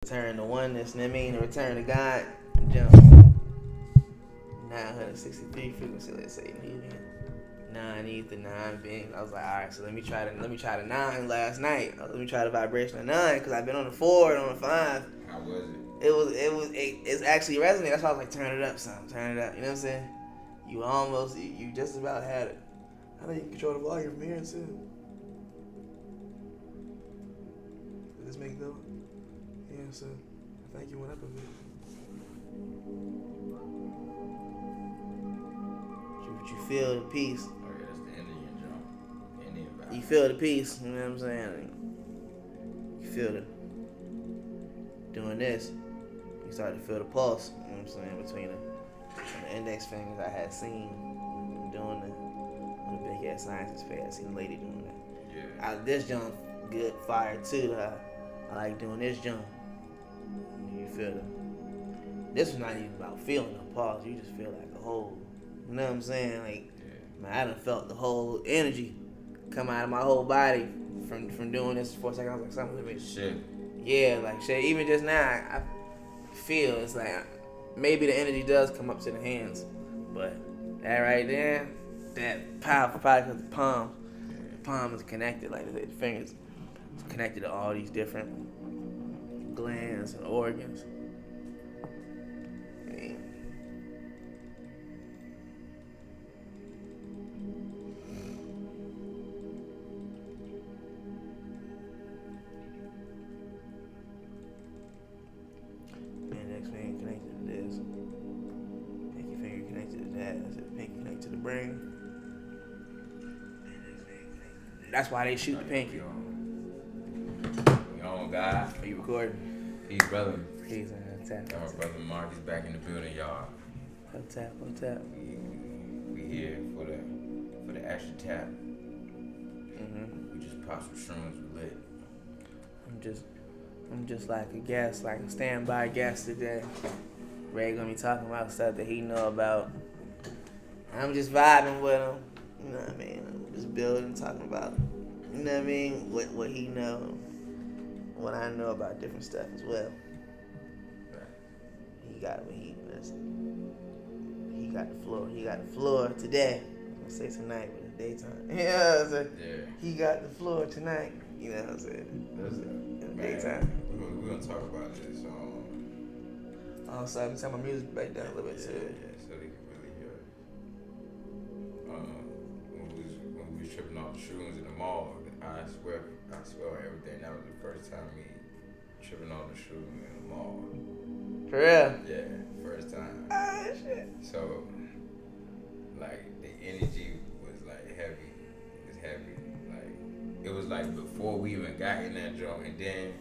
Return to oneness, you know what I mean? The return to God, jump 963 frequency, let's say, needing 9 ether, 9 beings. I was like, all right, so let me try the 9 last night. Let me try the vibration of 9 because I've been on the 4 and on the 5. How was it? It's actually resonating. That's why I was like, turn it up, son, turn it up. You know what I'm saying? You just about had it. I know you can control the volume from here too. Did this make it though? Yeah, so I think you went up a bit. But you feel the peace. Oh yeah, that's the Indian jump. Indian vibe. You feel the peace. You know what I'm saying? You feel the doing this. You start to feel the pulse. You know what I'm saying? Between the index fingers I had seen doing the big ass scientist fair. I seen a lady doing that. Yeah. This jump good fire too. I like doing this jump. You feel the. This was not even about feeling the pulse. You just feel like a whole. You know what I'm saying? Like, man, I done felt the whole energy come out of my whole body from doing this for a second. I was like, something with me. Shit. Yeah, like shit. Even just now, I feel it's like maybe the energy does come up to the hands, but that right there, that powerful probably because the palm is connected, like the fingers is connected to all these different glands and organs. I mean, index finger connected to this, pinky finger connected to that. That's it. Pinky connected to the brain. That's why they shoot the pinky. We on, guys. Are you recording? Peace, brother. Peace, tap. Got my brother Mark. He's back in the building, y'all. Tap. We here for the Ashter tap. We just popped some shrooms. We lit. I'm just like a guest, like a standby guest today. Ray gonna be talking about stuff that he know about. I'm just vibing with him. You know what I mean? I'm just building, talking about, you know what I mean? What he know, what I know about different stuff as well. He got what he got the floor. He got the floor today. I'm gonna say tonight, but it's daytime. You know what I'm saying? Yeah. He got the floor tonight. You know what I'm saying? That's it. In the Man, daytime. We're gonna talk about this. Also, I've been turning my music back down a little bit too. Yeah, so they can really hear it. When we was tripping off the shrooms in the mall, I swear everything. That was the first time me tripping off the shrooms in the mall. For real? Yeah, first time. Ah, shit. So, like, the energy was like heavy. It was heavy. Like, it was like before we even got in that joint, and then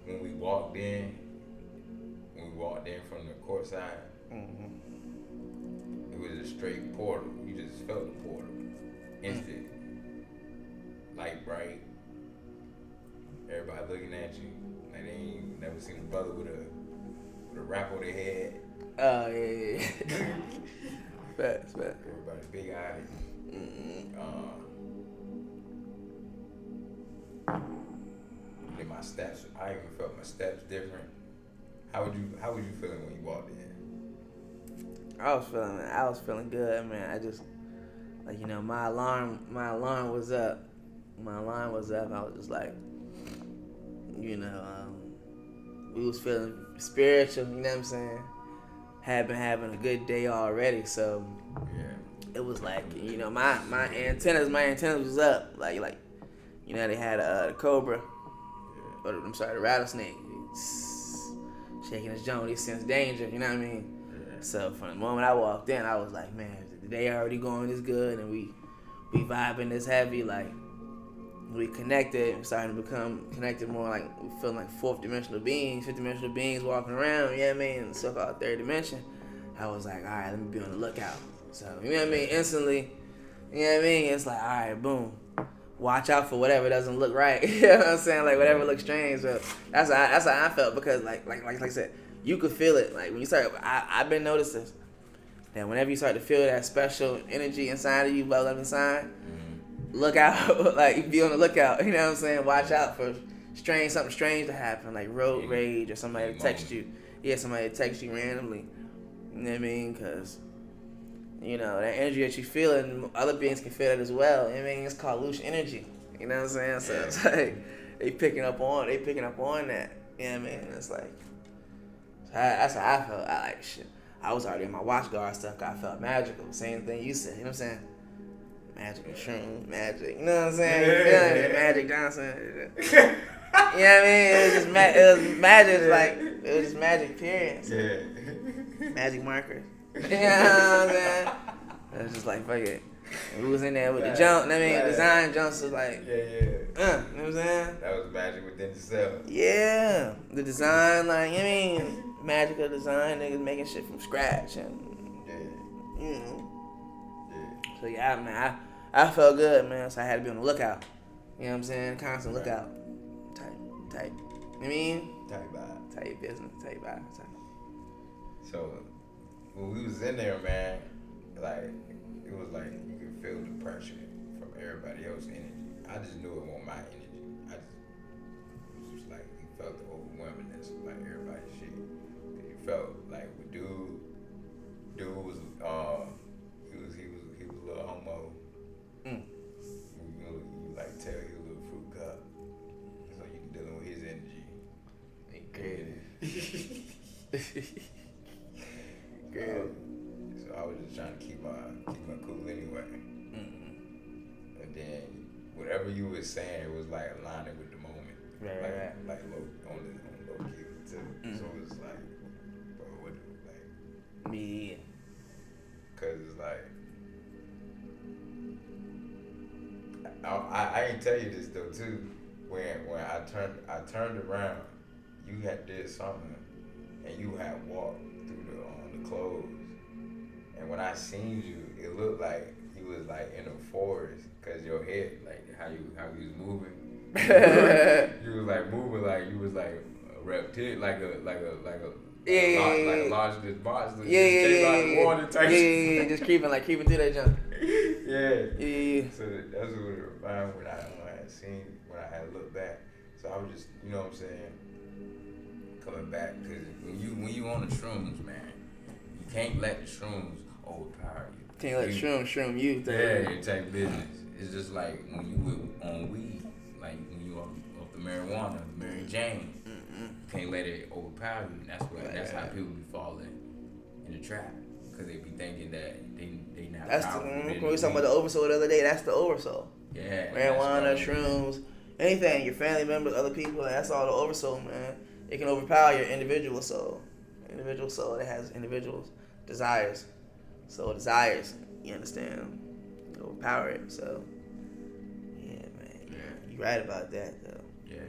when we walked in from the court side, it was a straight portal. You just felt the portal. Instant. Light bright. Everybody looking at you. Like they ain't never seen a brother with a wrap on their head. Oh, yeah. Facts. Everybody big eyed. Then my steps, I even felt my steps different. How was you feeling when you walked in? I was feeling good, man. I just, like, you know, my alarm was up. I was just like, you know, we was feeling spiritual, you know what I'm saying? Had been having a good day already, so Yeah. it was like, you know, my antennas was up. Like, you know, they had the cobra, or I'm sorry, the rattlesnake, shaking his jaw, he sense danger, you know what I mean? Yeah. So from the moment I walked in, I was like, man, the day already going this good, and we vibing this heavy, like, we connected, starting to become connected more, like, we feeling like fifth dimensional beings walking around, you know what I mean, so-called third dimension. I was like, all right, let me be on the lookout. So, you know what I mean, instantly, you know what I mean, it's like, all right, boom. Watch out for whatever doesn't look right. You know what I'm saying? Like, whatever looks strange. So that's how I felt, because like I said, you could feel it. Like, when you start, I've been noticing that whenever you start to feel that special energy inside of you, well up inside, look out. Like, be on the lookout. You know what I'm saying? Watch out for something strange to happen, like road rage or somebody Any to text moment. you. Yeah, somebody to text you randomly. You know what I mean? Because, you know, that energy that you feel, and other beings can feel that as well. I mean, it's called loose energy. You know what I'm saying? So it's like they picking up on that. You know what I mean? It's like, that's how I felt. I like shit. I was already in my watch guard stuff. I felt magical. Same thing you said. You know what I'm saying? Magical shrooms, magic. You know what I'm saying? You feeling it? Magic Johnson. You know what I mean? It was just it was magic. Like it was just magic. Period. So, magic markers. You know what I'm saying? It was just like fuck it. And we was in there with the jump. I mean, design jumps was like, you know what I'm saying? That was magic within itself. Yeah, the design, like I mean, magical design, niggas making shit from scratch, and you know. So yeah, man, I felt good, man. So I had to be on the lookout. You know what I'm saying? Constant lookout. Type. You know what I mean? Type business. Type vibe. So when we was in there, man, like it was like you could feel the pressure from everybody else's energy. I just knew it wasn't my energy. It was just like you felt the overwhelmingness of like everybody's shit. You felt like with dude was he was a little homo. You like tell he was a little fruit cup. So you dealing with his energy. Good. So I was just trying to keep my cool anyway. And then whatever you was saying, it was like aligning with the moment. Right. Like low on low key too. So it's like, bro, what like? Yeah. Cause it's like, I ain't tell you this though too. When I turned around, you had did something, and you had walked through the clothes. And when I seen you, it looked like you was like in a forest, cause your head, like how you was moving, you was like moving like you was like a reptile, like a large monster. Just creeping through that junk. Yeah. So that's what it reminded me when I had looked back. So I was just, you know what I'm saying, coming back, because when you on the shrooms, man, you can't let the shrooms overpower you. Can't let shroom you. Yeah, take business. It's just like when you on weed, like when you off the marijuana, Mary Jane. You can't let it overpower you. That's how people be falling in the trap, because they be thinking that they not. That's when we were talking about the oversoul the other day. That's the oversoul. Yeah. Marijuana, shrooms, anything. Your family members, other people. That's all the oversoul, man. It can overpower your individual soul. Individual soul that has individual desires. So desires, you understand, you overpower it. So yeah, man, you right about that though. Yeah,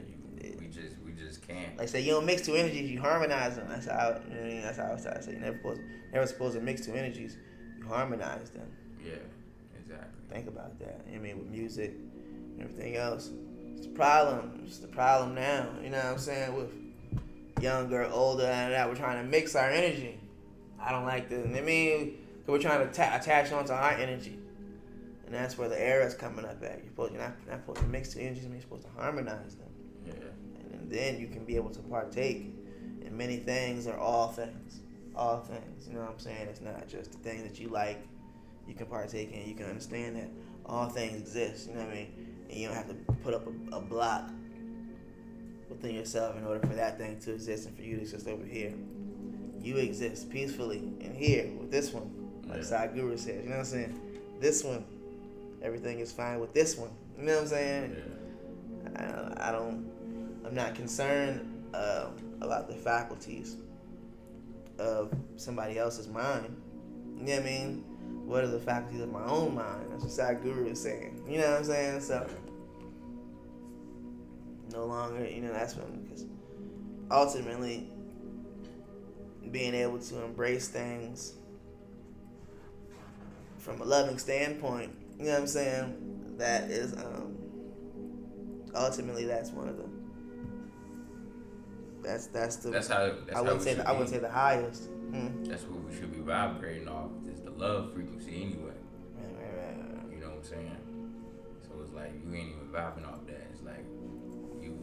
we just can't. Like I say, you don't mix two energies, you harmonize them. That's how, you know what I mean? That's how I was trying to say. You're never supposed to mix two energies. You harmonize them. Yeah, exactly. Think about that. You know what I mean? With music and everything else. It's the problem. It's the problem now. You know what I'm saying? With younger, older, and that we're trying to mix our energy. I don't like this. I mean, we're trying to attach onto our energy. And that's where the error's coming up at. You're not supposed to mix two energies. You're supposed to harmonize them. Yeah. And then you can be able to partake in many things or all things. All things. You know what I'm saying? It's not just the thing that you like. You can partake in. You can understand that all things exist. You know what I mean? And you don't have to put up a block within yourself in order for that thing to exist and for you to exist over here. You exist peacefully in here with this one. Like Sadhguru says. You know what I'm saying? This one. Everything is fine with this one. You know what I'm saying? Yeah. I'm not concerned about the faculties of somebody else's mind. You know what I mean? What are the faculties of my own mind? That's what Sadhguru is saying. You know what I'm saying? So, no longer, that's when, because ultimately, being able to embrace things from a loving standpoint, you know what I'm saying? That is, ultimately, that's one of the, I wouldn't say the highest. That's what we should be vibrating off. It's the love frequency anyway. Right. You know what I'm saying? So it's like you ain't even vibing off that. It's like you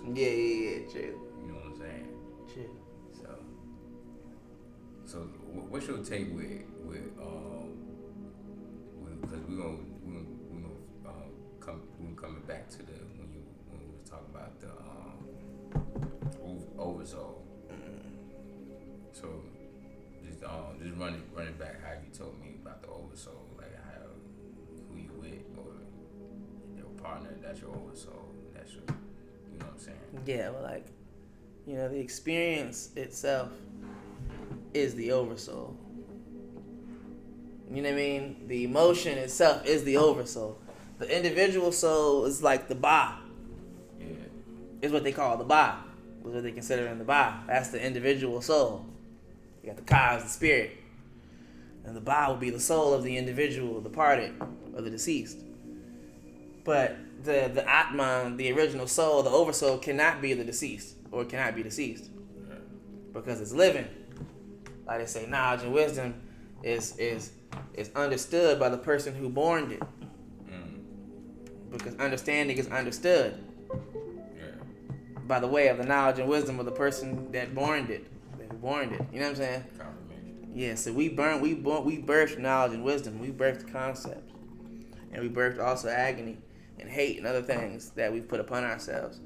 Yeah, true. You know what I'm saying? True. So what's your take with because we're gonna coming back to when we was talking about the oversoul. So just running back how you told me about the oversoul, like how who you with or your partner, that's your oversoul, that's your, you know what I'm saying? Yeah, well, like, the experience itself is the oversoul. You know what I mean? The emotion itself is the oversoul. The individual soul is like the ba. Yeah. Is what they call the ba. Is what they consider in the ba. That's the individual soul. You got the ka as the spirit. And the ba will be the soul of the individual, the departed, or the deceased. But the atman, the original soul, the oversoul, cannot be the deceased, or cannot be deceased. Because it's living. Like they say, knowledge and wisdom is understood by the person who born it. Because understanding is understood by the way of the knowledge and wisdom of the person that born it. That born it. You know what I'm saying? Yeah, so we birthed knowledge and wisdom. We birthed concepts. And we birthed also agony and hate and other things that we put upon ourselves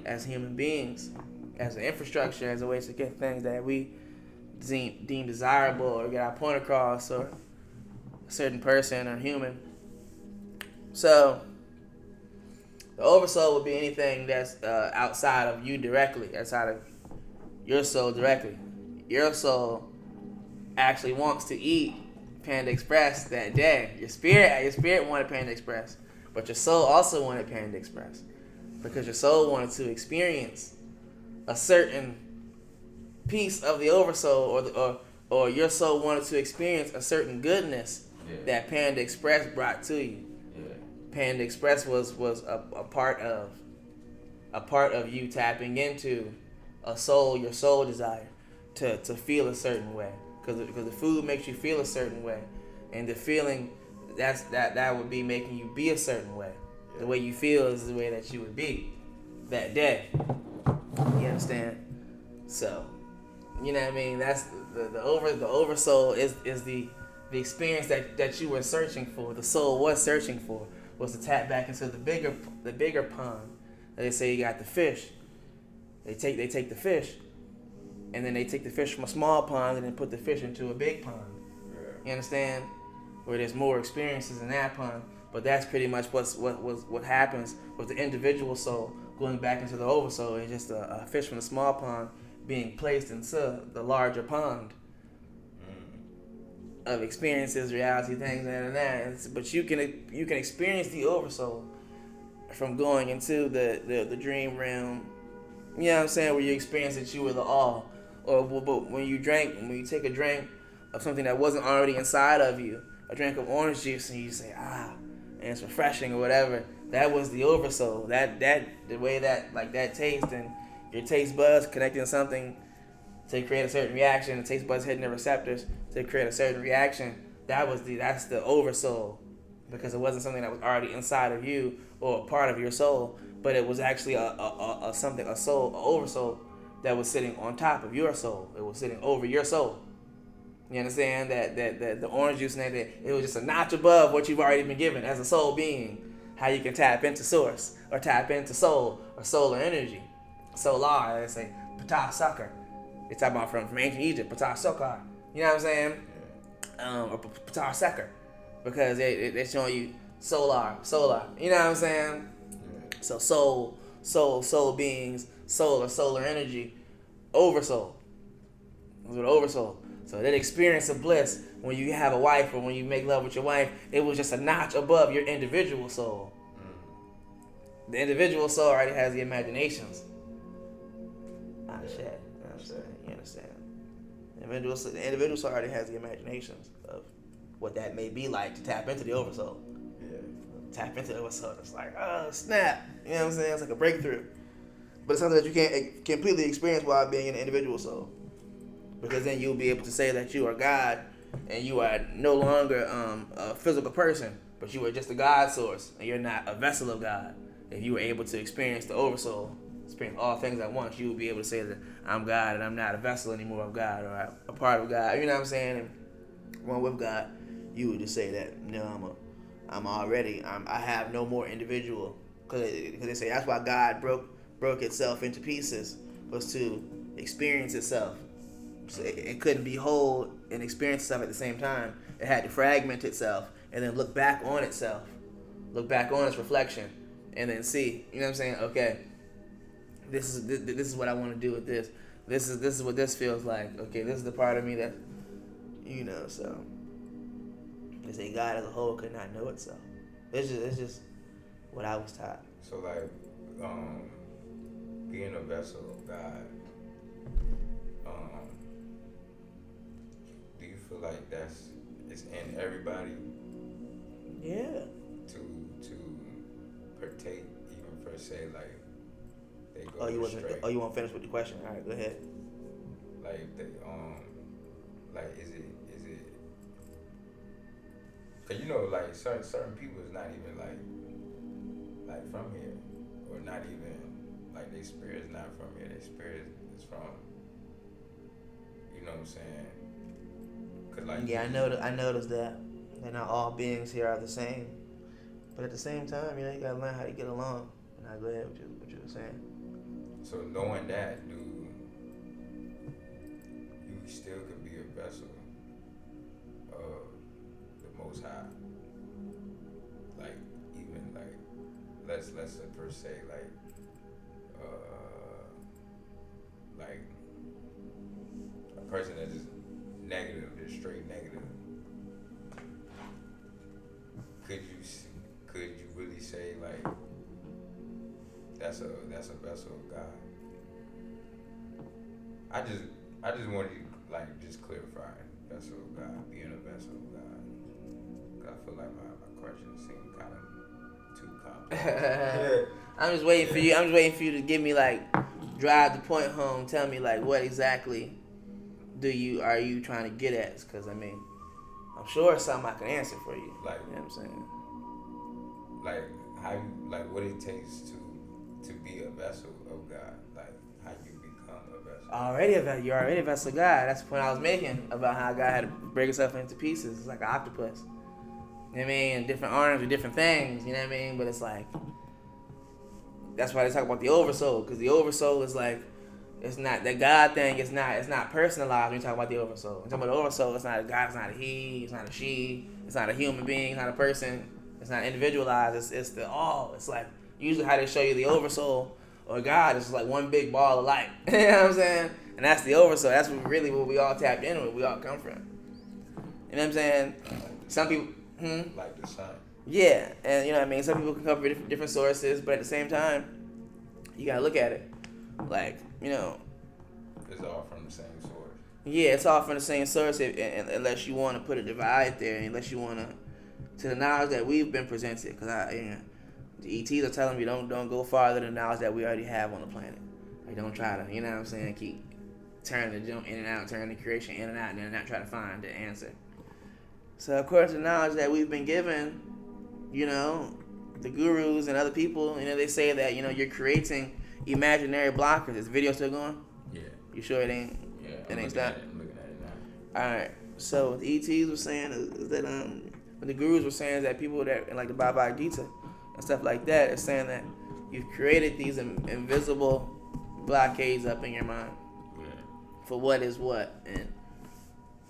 as human beings, as an infrastructure, as a way to get things that we deem desirable or get our point across, or a certain person or human. So the oversoul would be anything that's outside of you directly, outside of your soul directly. Your soul actually wants to eat Panda Express that day. Your spirit wanted Panda Express, but your soul also wanted Panda Express because your soul wanted to experience a certain piece of the oversoul, or your soul wanted to experience a certain goodness that Panda Express brought to you. Panda Express was a part of you tapping into your soul desire to feel a certain way, because the food makes you feel a certain way, and the feeling that would be making you be a certain way. The way you feel is the way that you would be that day. You understand? So, you know what I mean? That's the oversoul is the experience that you were searching for. The soul was searching for, was to tap back into the bigger pond. They say you got the fish. They take the fish, and then they take the fish from a small pond and then put the fish into a big pond. You understand? Where there's more experiences in that pond. But that's pretty much what happens with the individual soul going back into the oversoul. It's just a fish from the small pond being placed into the larger pond of experiences, reality, things, and that. But you can experience the oversoul from going into the dream realm. You know what I'm saying? Where you experience that you were the all, or when you take a drink of something that wasn't already inside of you, a drink of orange juice, and you say and it's refreshing or whatever. That was the oversoul. That the way that taste and your taste buds connecting something to create a certain reaction. The taste buds hitting the receptors to create a certain reaction. That's the oversoul, because it wasn't something that was already inside of you or a part of your soul, but it was actually a oversoul that was sitting on top of your soul. It was sitting over your soul. You understand that the orange juice and everything, it was just a notch above what you've already been given as a soul being. How you can tap into source, or tap into soul, or solar energy. Solar, they say, Ptah Sucker. They talk about from ancient Egypt, Ptah Sucker. You know what I'm saying? Or Ptah Sucker. Because they're showing you solar. You know what I'm saying? So soul beings, solar energy, oversoul. That's what oversoul. So that experience of bliss when you have a wife or when you make love with your wife, it was just a notch above your individual soul. The individual soul already has the imaginations. Shit. You understand? The individual soul already has the imaginations of what that may be like to tap into the oversoul. Tap into the oversoul. It's like, oh, snap. You know what I'm saying? It's like a breakthrough. But it's something that you can't completely experience while being an individual soul. Because then you'll be able to say that you are God, and you are no longer a physical person, but you are just a God source, and you're not a vessel of God. If you were able to experience the oversoul experience all things at once, you would be able to say that I'm God and I'm not a vessel anymore of God or I'm a part of God. You know what I'm saying? And one with God, you would just say that no, I have no more individual, because they say that's why God broke itself into pieces, was to experience itself. So it couldn't be whole and experience itself at the same time. It had to fragment itself and then look back on itself, look back on its reflection, and then see. You know what I'm saying? Okay, this is what I want to do with this. This is what this feels like. Okay, this is the part of me that, So they say God as a whole could not know itself. It's just what I was taught. So like, being a vessel of God. Do you feel like it's in everybody? Yeah. To partake, even per se, like they go astray. You won't finish with the question? All right, go ahead. Like they like is it? Cause like certain people is not even like from here, or not even like their spirit is not from here. Their spirit is from. You know what I'm saying? Cause like I noticed that not all beings here are the same, but at the same time, you gotta learn how to get along. And I go ahead with what you were saying. So knowing that, dude, you still could be a vessel of the Most High. Like even like let's per se like a person that is negative, just straight negative. Could you really say like that's a vessel of God? I just want you like just clarify vessel of God, being a vessel of God. 'Cause I feel like my question seemed kind of too complex. I'm just waiting for you. I'm just waiting for you to give me drive the point home. Tell me what exactly are you trying to get at? Because I'm sure it's something I can answer for you. Like, you know what I'm saying? Like how you what it takes to be a vessel of God. Like how you become a vessel. You're already a vessel of God. That's the point I was making about how God had to break itself into pieces. It's like an octopus. You know what I mean? And different arms with different things. You know what I mean? But it's that's why they talk about the oversoul, because the oversoul is it's not the God thing. It's not personalized when you talk about the oversoul. When you talk about the oversoul, it's not a God. It's not a he. It's not a she. It's not a human being. It's not a person. It's not individualized. It's the all. It's usually how they show you the oversoul or God is one big ball of light. You know what I'm saying? And that's the oversoul. That's what we all tapped in with. We all come from. You know what I'm saying? Some people. Like the sun. Yeah, and you know what I mean? Some people can come from different sources, but at the same time, you gotta look at it. It's all from the same source. Yeah, it's all from the same source, unless you want to put a divide there, unless you want to the knowledge that we've been presented. Because the ETs are telling me don't go farther than the knowledge that we already have on the planet. Don't try to, you know what I'm saying, keep turning the jump in and out, turning the creation in and out, and then not try to find the answer. So according to the knowledge that we've been given, the gurus and other people, they say that, you're creating imaginary blockers. Is the video still going? Yeah. You sure it ain't? Yeah. It ain't stopped? I'm looking at it now. Alright. So what the ETs were saying is that what the gurus were saying is that people that like the Bhagavad Gita and stuff like that is saying that you've created these invisible blockades up in your mind. Yeah. For what is what, and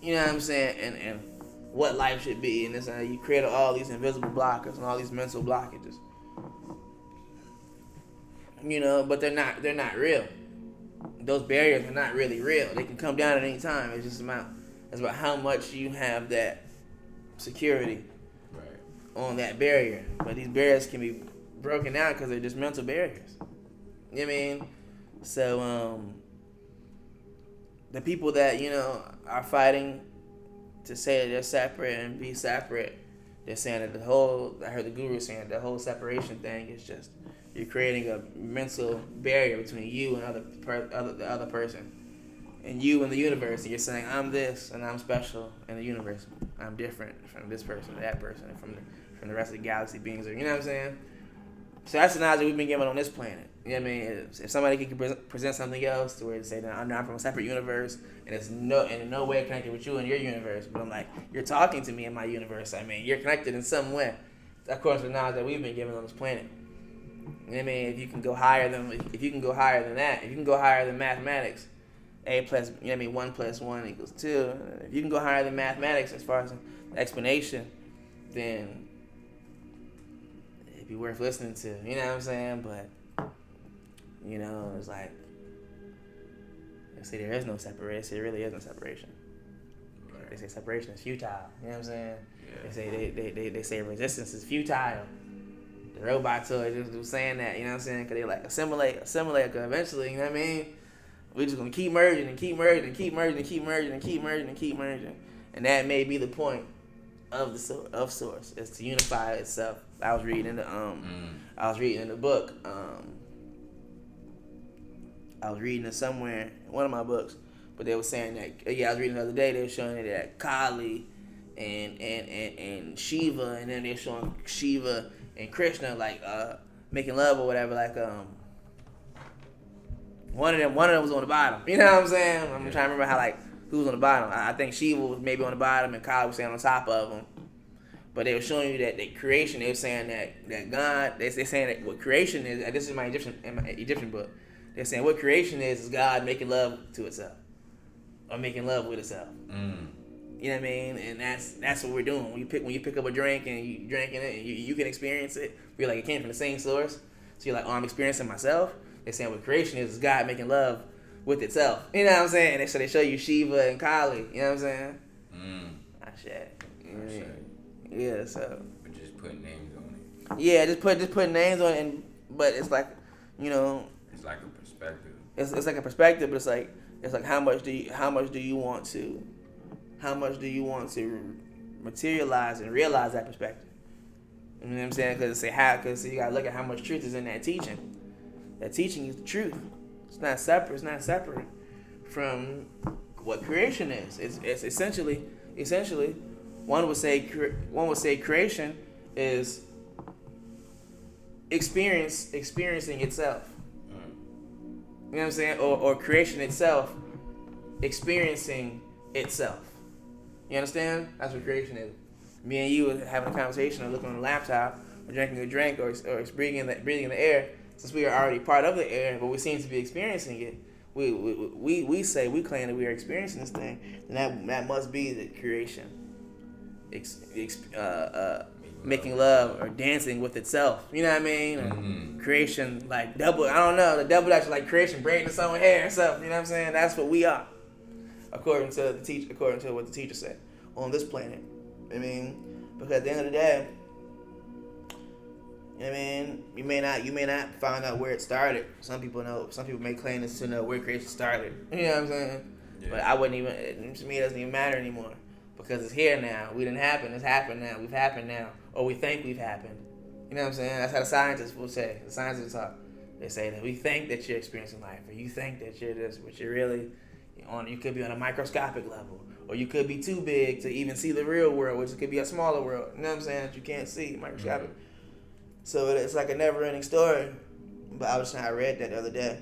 you know what I'm saying, and what life should be, and this, you created all these invisible blockers and all these mental blockages. But they're not real. Those barriers are not really real. They can come down at any time. It's about how much you have that security on that barrier. But these barriers can be broken down because they're just mental barriers. You know what I mean? So the people that are fighting to say that they're separate and be separate, they're saying that I heard the guru saying the whole separation thing is just you're creating a mental barrier between you and the other person, and you and the universe. And you're saying I'm this and I'm special in the universe. I'm different from this person, or that person, and from the rest of the galaxy beings. You know what I'm saying? So that's the knowledge that we've been given on this planet. You know what I mean? If somebody can present something else to where they say that I'm not from a separate universe and it's in no way connected with you in your universe, but I'm like, you're talking to me in my universe. I mean, you're connected in some way, according to the knowledge that we've been given on this planet. You know what I mean? If you can go higher than that, if you can go higher than mathematics, A plus, you know what I mean, 1 plus 1 equals 2. If you can go higher than mathematics as far as the explanation, then it'd be worth listening to. You know what I'm saying? But you know, it's like they say there is no separation. There really is no separation. Right. They say separation is futile. You know what I'm saying? Yeah. They say they say resistance is futile. The robots are just saying that. You know what I'm saying? Because they like assimilate. Cause eventually, you know what I mean? We're just gonna keep merging and keep merging and keep merging and keep merging and keep merging and keep merging. And that may be the point of source is to unify itself. I was reading in the book. I was reading it somewhere, one of my books, but they were saying that, I was reading the other day, they were showing that Kali and Shiva, and then they're showing Shiva and Krishna, like, making love or whatever, like, one of them was on the bottom, you know what I'm saying? I'm trying to remember how, like, who was on the bottom. I think Shiva was maybe on the bottom and Kali was standing on top of him. But they were showing you that the creation, they were saying that God, they're saying that what creation is, this is my Egyptian book, they're saying what creation is God making love to itself, or making love with itself. Mm. You know what I mean? And that's what we're doing. When you pick up a drink and you drinking it, and you can experience it. We're like, it came from the same source. So you're like, oh, I'm experiencing myself. They're saying what creation is God making love with itself. You know what I'm saying? And so they show you Shiva and Kali. You know what I'm saying? Mm. Shit. Yeah. So. But just put names on it. Yeah, just put names on it, but it's like, you know. It's like a perspective. It's like a perspective, but it's like how much do you want to materialize and realize that perspective? You know what I'm saying? Because you gotta look at how much truth is in that teaching. That teaching is the truth. It's not separate. It's not separate from what creation is. It's essentially one would say creation is experiencing itself. You know what I'm saying? Or creation itself experiencing itself. You understand? That's what creation is. Me and you having a conversation or looking on a laptop or drinking a drink or breathing in the air. Since we are already part of the air, but we seem to be experiencing it, we claim that we are experiencing this thing, and that must be the creation, making love or dancing with itself. You know what I mean? Mm-hmm. Creation, like double. I don't know. The double actually like creation, braiding someone's hair and stuff. You know what I'm saying? That's what we are, according to what the teacher said on this planet. I mean, because at the end of the day, I mean, you may not find out where it started. Some people know. Some people may claim to know where creation started. You know what I'm saying? Yeah. But I wouldn't even. To me, it doesn't even matter anymore because it's here now. We didn't happen. It's happened now. We've happened now, or we think we've happened. You know what I'm saying? That's how the scientists will say. The scientists talk. They say that we think that you're experiencing life, or you think that you're this, but you're really on. You could be on a microscopic level, or you could be too big to even see the real world, which could be a smaller world. You know what I'm saying? That you can't see microscopic. Mm-hmm. So it's like a never-ending story. But I read that the other day.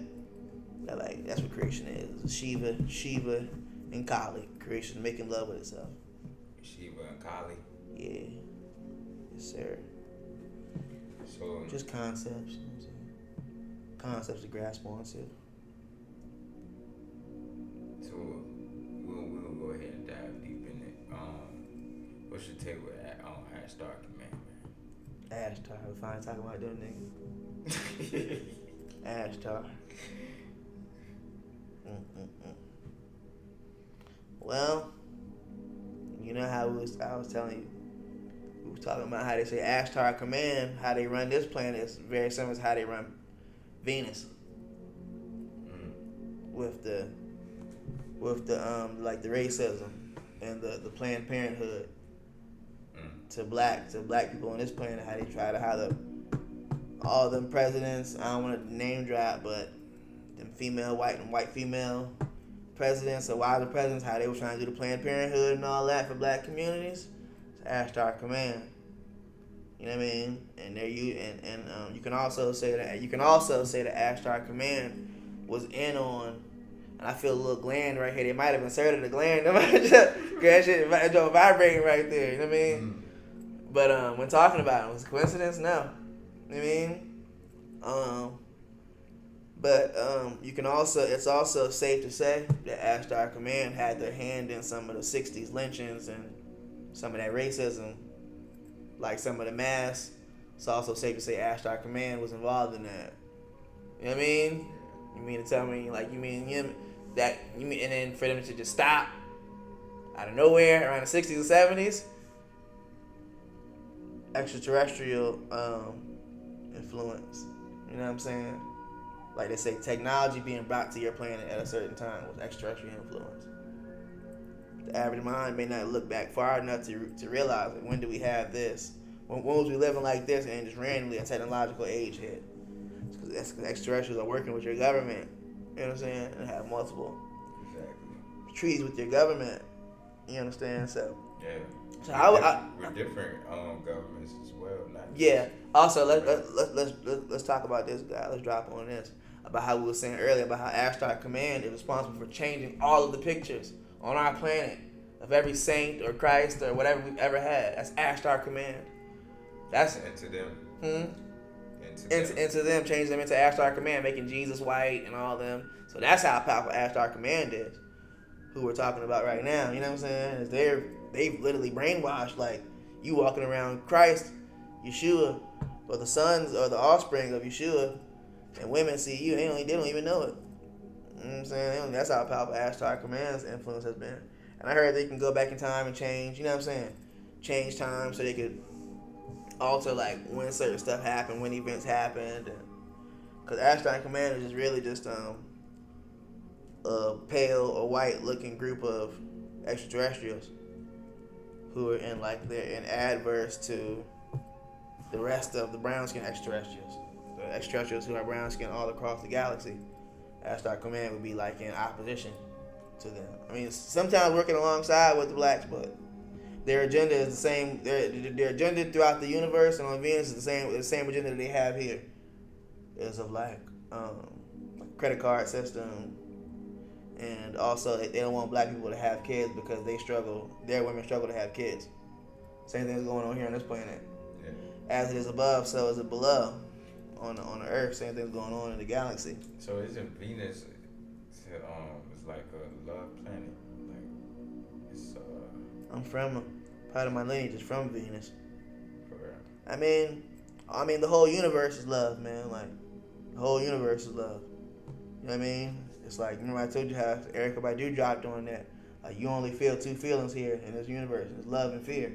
That like that's what creation is. Shiva, and Kali. Creation making love with itself. Shiva and Kali. Yeah. Yes, sir. So just concepts. You know what I'm saying? Concepts to grasp onto. So we'll go ahead and dive deep in it. What's your take with Ashter, man? Ashter, we finally talking about them niggas. Ashter. Well, you know how I was telling you, we were talking about how they say Ashter command, how they run this planet is very similar to how they run Venus. With the like the racism and the Planned Parenthood. To black people on this planet, how they try to have all them presidents. I don't want to name drop, but them white female presidents or wild presidents, how they were trying to do the Planned Parenthood and all that for black communities. It's Ashter command. You You know what I mean? And you can also say that Ashtar Command was in on. And I feel a little gland right here. They might have inserted a gland. That shit vibrating right there. You know what I mean? Mm. But when talking about it, was it a coincidence? No. You know what I mean? You can also, it's also safe to say that Ashtar Command had their hand in some of the 60s lynchings and some of that racism, like some of the mass. It's also safe to say Ashtar Command was involved in that. You know what I mean? You mean to tell me, like, and then for them to just stop out of nowhere around the 60s and 70s? Extraterrestrial influence. You know what I'm saying? Like they say, technology being brought to your planet at a certain time was extraterrestrial influence. The average mind may not look back far enough to realize it. When do we have this? When was we living like this and just randomly a technological age hit? Because extraterrestrials are working with your government. You know what I'm saying? And have multiple treaties with your government. You understand? So yeah. So we're different governments as well. Yeah. Also, let's talk about this guy. Let's drop on this about how we were saying earlier about how Ashtar Command is responsible for changing all of the pictures on our planet of every saint or Christ or whatever we've ever had. That's Ashtar Command. That's into them. Into them, changing them into Ashtar Command, making Jesus white and all them. So that's how powerful Ashtar Command is. Who we're talking about right now. You know what I'm saying? Is they've literally brainwashed, like, you walking around Christ, Yeshua, or the sons or the offspring of Yeshua, and women see you, they don't even know it. You know what I'm saying? That's how powerful Ashtar Command's influence has been. And I heard they can go back in time and change, you know what I'm saying? Change time so they could alter, like, when certain stuff happened, when events happened. Because Ashtar Command is just really just a pale or white looking group of extraterrestrials who are they're adverse to the rest of the brown skin extraterrestrials. The extraterrestrials who are brown skin all across the galaxy. Ashtar Command would be like in opposition to them. I mean, sometimes working alongside with the blacks, but their agenda is the same. Their agenda throughout the universe and on Venus is the same agenda that they have here. Is of credit card system. And also, they don't want black people to have kids because their women struggle to have kids. Same thing is going on here on this planet. Yeah. As it is above, so is it below on the Earth. Same thing's going on in the galaxy. So isn't Venus, it's like a love planet? Like, it's, I'm from, part of my lineage is from Venus. For real? I mean, the whole universe is love, man. Like, the whole universe is love. You know what I mean? It's like, remember I told you how Erykah Badu dropped on that. Like, you only feel two feelings here in this universe. It's love and fear.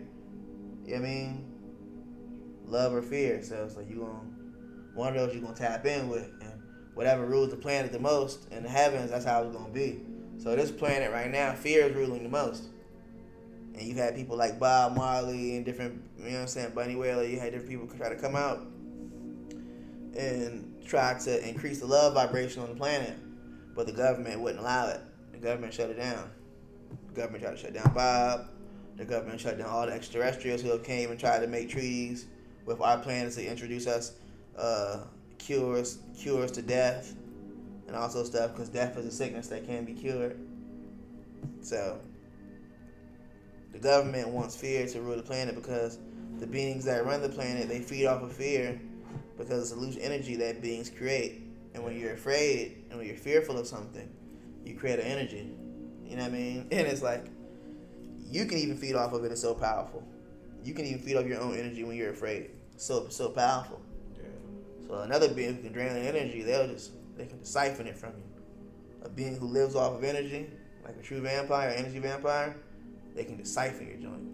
You know what I mean? Love or fear. So it's like one of those you're going to tap in with. And whatever rules the planet the most in the heavens, that's how it's going to be. So this planet right now, fear is ruling the most. And you've had people like Bob Marley and different, you know what I'm saying, Bunny Wailer. You had different people try to come out and try to increase the love vibration on the planet. But the government wouldn't allow it. The government shut it down. The government tried to shut down Bob. The government shut down all the extraterrestrials who came and tried to make treaties with our planets to introduce us cures to death and also stuff, because death is a sickness that can be cured. So the government wants fear to rule the planet because the beings that run the planet, they feed off of fear because it's a loose energy that beings create. And when you're afraid and when you're fearful of something, you create an energy. You know what I mean? And it's like, you can even feed off of it. It's so powerful. You can even feed off your own energy when you're afraid. So powerful. Yeah. So another being who can drain the energy, they can siphon it from you. A being who lives off of energy, like a true vampire, energy vampire, they can just siphon your joint.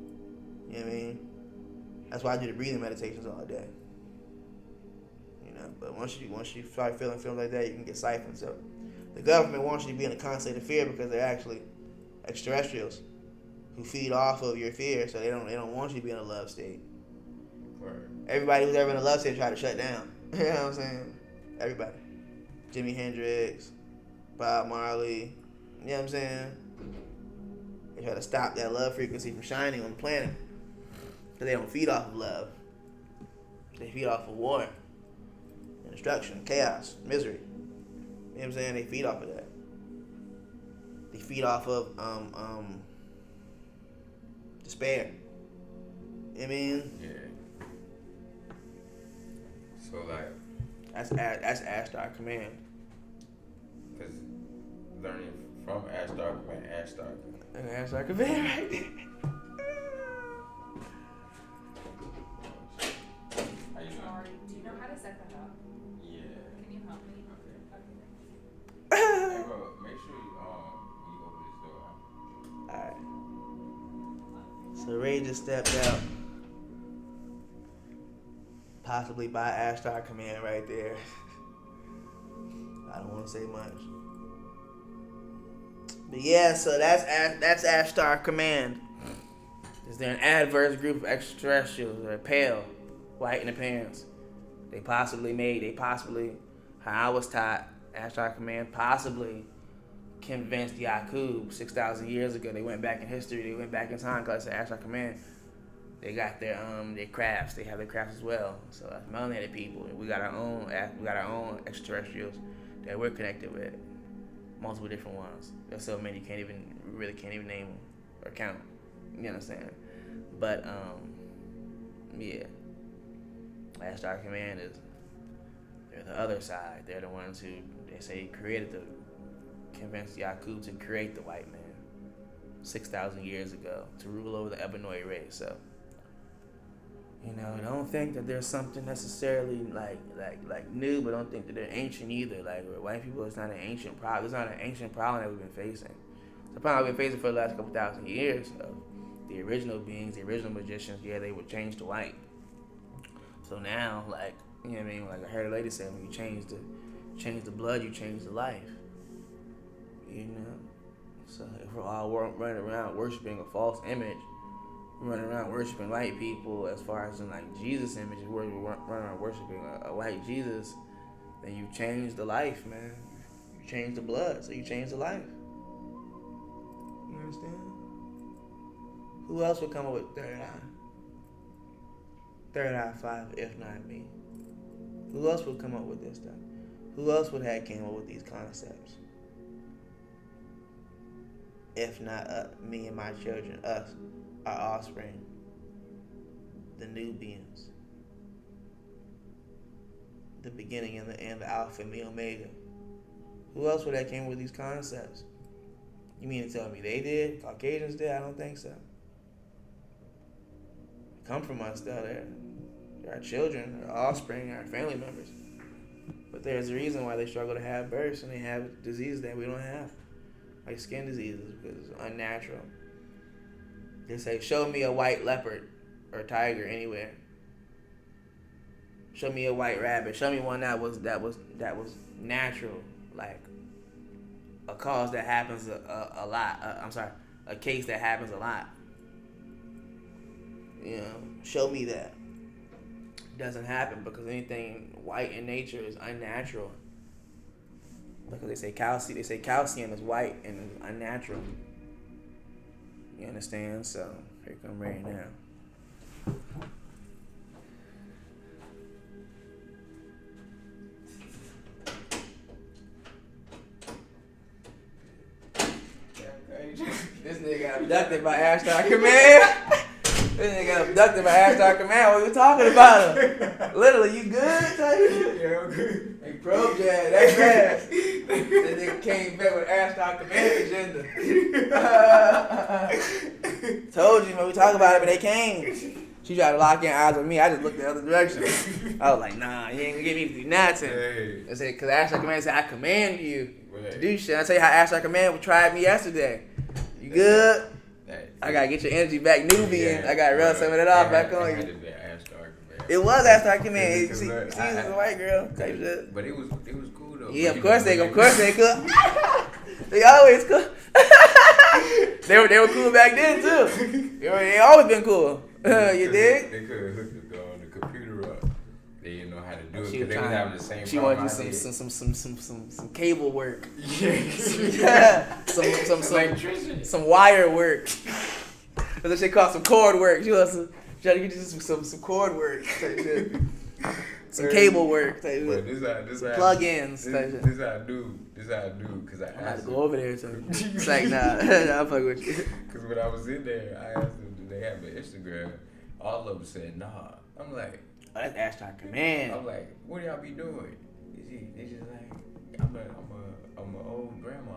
You know what I mean? That's why I do the breathing meditations all day. But once you start feeling like that, you can get siphoned. So the government wants you to be in a constant state of fear because they're actually extraterrestrials who feed off of your fear. So they don't want you to be in a love state. Right. Everybody who's ever in a love state try to shut down. You know what I'm saying? Everybody. Jimi Hendrix, Bob Marley. You know what I'm saying? They try to stop that love frequency from shining on the planet because they don't feed off of love. They feed off of war, and destruction, chaos, misery. You know what I'm saying? They feed off of that. They feed off of despair. You know what I mean? Yeah. So like that's Ashtar command. Cause learning from Ashtar command, And Ashtar command right there. Sorry, do you know how to set that up? Yeah. Can you help me? Okay. Hey bro, make sure you open this door. Alright. So Ray just stepped out. Possibly by Ashtar command right there. I don't want to say much. But yeah, so that's Ashtar command. Is there an adverse group of extraterrestrials that are pale, white in appearance? They possibly, how I was taught, Ashtar command possibly convinced Yaqub 6,000 years ago. They went back in history, they went back in time because Ashtar command. They got their crafts. They have their crafts as well. So that's melanated people. We got our own extraterrestrials that we're connected with. Multiple different ones. There's so many you can't even name them or count. You understand? But yeah. Ashtar command they're the other side. They're the ones who they say convinced Yaqub to create the white man 6,000 years ago to rule over the Ebonite race. So. Don't think that there's something necessarily like new, but don't think that they're ancient either. Like white people, it's not an ancient problem. It's not an ancient problem that we've been facing. It's a problem we've been facing for the last couple thousand years. Of the original beings, the original magicians, yeah, they were changed to white. So now, like I like I heard a lady say, when you change the blood, you change the life. So if we're all running around worshiping a false image. Running around worshiping white people as far as in like Jesus image, we're running around worshiping a white Jesus, then you change the life, man. You change the blood, so you change the life. You understand? Who else would come up with third eye 5 if not me? Who else would come up with this stuff? Who else would have came up with these concepts? If not me and my children, us. Our offspring, the Nubians, the beginning and the end, the Alpha and the Omega. Who else would have came with these concepts? You mean to tell me they did? Caucasians did? I don't think so. They come from us, though. They're our children, our offspring, our family members. But there's a reason why they struggle to have births and they have diseases that we don't have, like skin diseases, because it's unnatural. They say, show me a white leopard or tiger anywhere. Show me a white rabbit. Show me one that was natural, like a cause that happens a lot. A case that happens a lot. Show me that. It doesn't happen because anything white in nature is unnatural. Because they say calcium is white and is unnatural. You understand? So, here come Ray now. This nigga got abducted by Ashtar command. This nigga got abducted by Ashtar command. What we talking about him? Literally, you good? Yeah, I'm good. Hey, probe jab, that's fast. This nigga came back with Ashtar command agenda. Told you, man, we talk about it, but they came. She tried to lock in eyes with me. I just looked the other direction. I was like, nah, you ain't gonna get me to do nothing. Hey. I said, because Ashtar command said, I command you Right. to do shit. I tell you how Ashtar command tried me yesterday. You good? That, I gotta get your energy back, Nubian. yeah, I gotta rub some of that off back on you. It was Ashtar command. She was a white girl type shit. But it was cool though. Yeah, of course they cool. They always cool. they were cool back then too. They always been cool. You dig? They could have hooked the computer up. They didn't know how to do it She because they was having the same She problem. wanted to do some cable work. Yeah. some electrician. some wire work. That's what they call some cord work. She wants to try to get you some cord work. Type shit. some cable work type But shit. this Plug-ins type shit. This how I do. This how I do. Cause I I'm about asked to him. go over there. So it's like, nah, I'll fuck with you. Cause when I was in there, I asked them, do they have an Instagram? All of them said, nah. I'm like, Oh, that's Ashter Command. I'm like, what do y'all be doing? They just like, I'm a old grandma.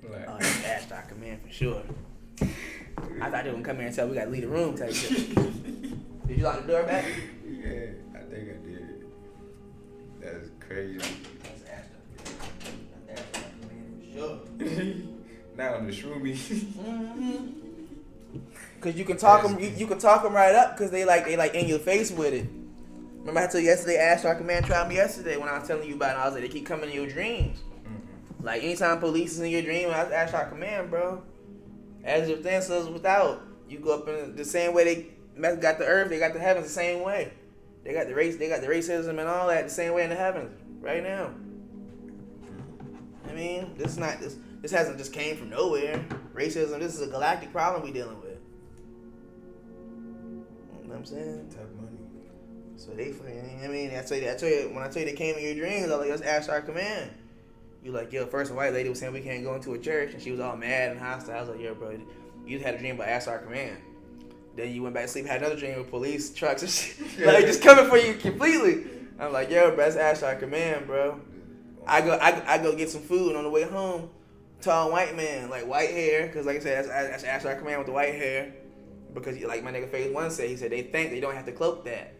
I'm like, Oh, that's Ashter Command for sure. I thought they would come here and tell we got to leave the room type shit. Did you lock the door back? yeah, I think I did. That's crazy. That's Ashter. That's Ashter Command for sure. Now on the shroomy. Mm-hmm. Cause you can talk them, you can talk them right up, cause they like in your face with it. Remember I told you yesterday, Ashter Command tried me yesterday when I was telling you about it. I was like, they keep coming in your dreams. Mm-hmm. Like anytime police is in your dream, I Ashter Command, bro. As if then so without, you go up in the same way they got the earth, they got the heavens the same way. They got the racism and all that the same way in the heavens right now. I mean, this hasn't just came from nowhere. Racism, this is a galactic problem we dealing with. You know what I'm saying? Tough money. So I mean, I tell you, when I tell you they came in your dreams, I was like, let's Ashter Command. You like, yo, first a white lady was saying we can't go into a church, and she was all mad and hostile. I was like, yo, bro, you just had a dream about Ashter Command. Then you went back to sleep, had another dream with police trucks and shit, like just coming for you completely. I'm like, yo, bro, that's Ashter Command, bro. I go get some food, and on the way home, tall white man, like white hair, because like I said, that's Ashter Command with the white hair. Because like my nigga Phase One said, he said they think they don't have to cloak that.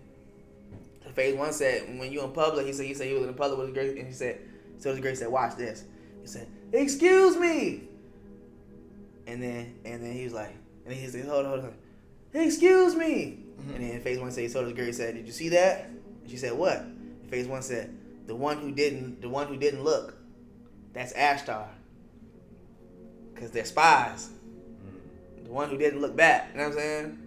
Phase One said when you in public, he said he was in public with his girl, and he said, so his girl said, watch this. He said, excuse me. And then he was like, and he said, hold on. Excuse me. Mm-hmm. And then Phase One said, he told his girl, he said, did you see that? And she said, what? And Phase One said, the one who didn't look. That's Ashter. Cause they're spies. The one who didn't look back. You know what I'm saying?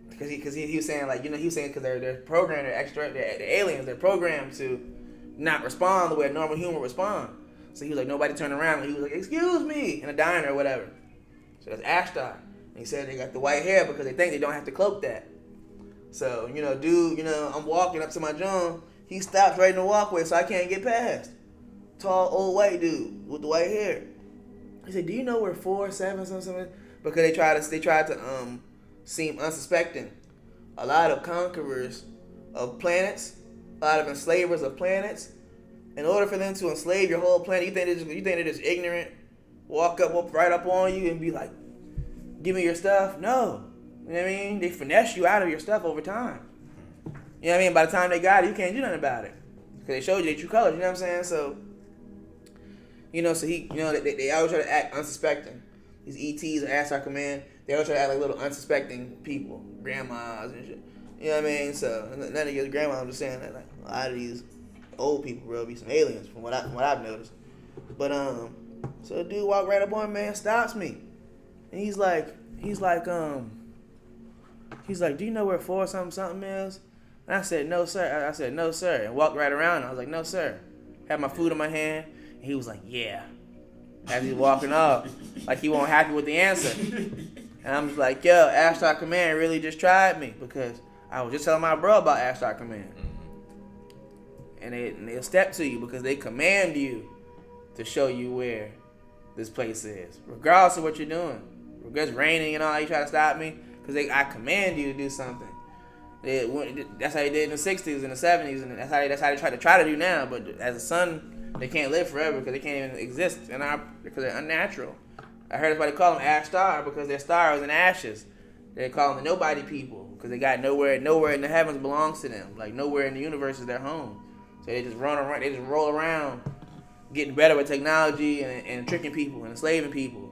Because he was saying like, you know, he was saying because they're programmed, they're aliens, they're programmed to not respond the way a normal human would respond. So he was like, nobody turned around, and he was like, excuse me, in a diner or whatever. So that's Ashter. And he said they got the white hair because they think they don't have to cloak that. So, you know, dude, you know, I'm walking up to my John, he stops right in the walkway so I can't get past. Tall, old white dude with the white hair. He said, do you know where 4, 7, something? Because they tried to seem unsuspecting. A lot of conquerors of planets, a lot of enslavers of planets. In order for them to enslave your whole planet, you think they're just ignorant, walk right up on you and be like, give me your stuff? No. You know what I mean? They finesse you out of your stuff over time. You know what I mean? By the time they got it, you can't do nothing about it. Because they showed you their true colors, you know what I'm saying? So, you know, they always try to act unsuspecting. These ETs or Ashter Command, they always try to act like little unsuspecting people, grandmas and shit. You know what I mean? So, none of your grandma, I'm just saying that, like, a lot of these old people, bro, be some aliens from what I've noticed. But, so the dude walked right up on me, man, stops me. And he's like, do you know where 4 something is? And I said, no, sir. I said, no, sir. And walked right around. I was like, no, sir. Had my food in my hand. And he was like, yeah. As he's walking off. Like he wasn't happy with the answer. And I'm just like, yo, Ashter Command really just tried me. Because I was just telling my bro about Ashter Command. And they'll step to you because they command you to show you where this place is. Regardless of what you're doing. Regardless it's raining and all, you try to stop me. Because I command you to do something. That's how they did in the 60s and the 70s, and that's how they try to do now. But as a son, they can't live forever because they can't even exist because they're unnatural. I heard everybody call them Ashter because their star is in ashes. They call them the nobody people because they got nowhere in the heavens belongs to them. Like nowhere in the universe is their home. So they just run around. They just roll around, getting better with technology and tricking people and enslaving people.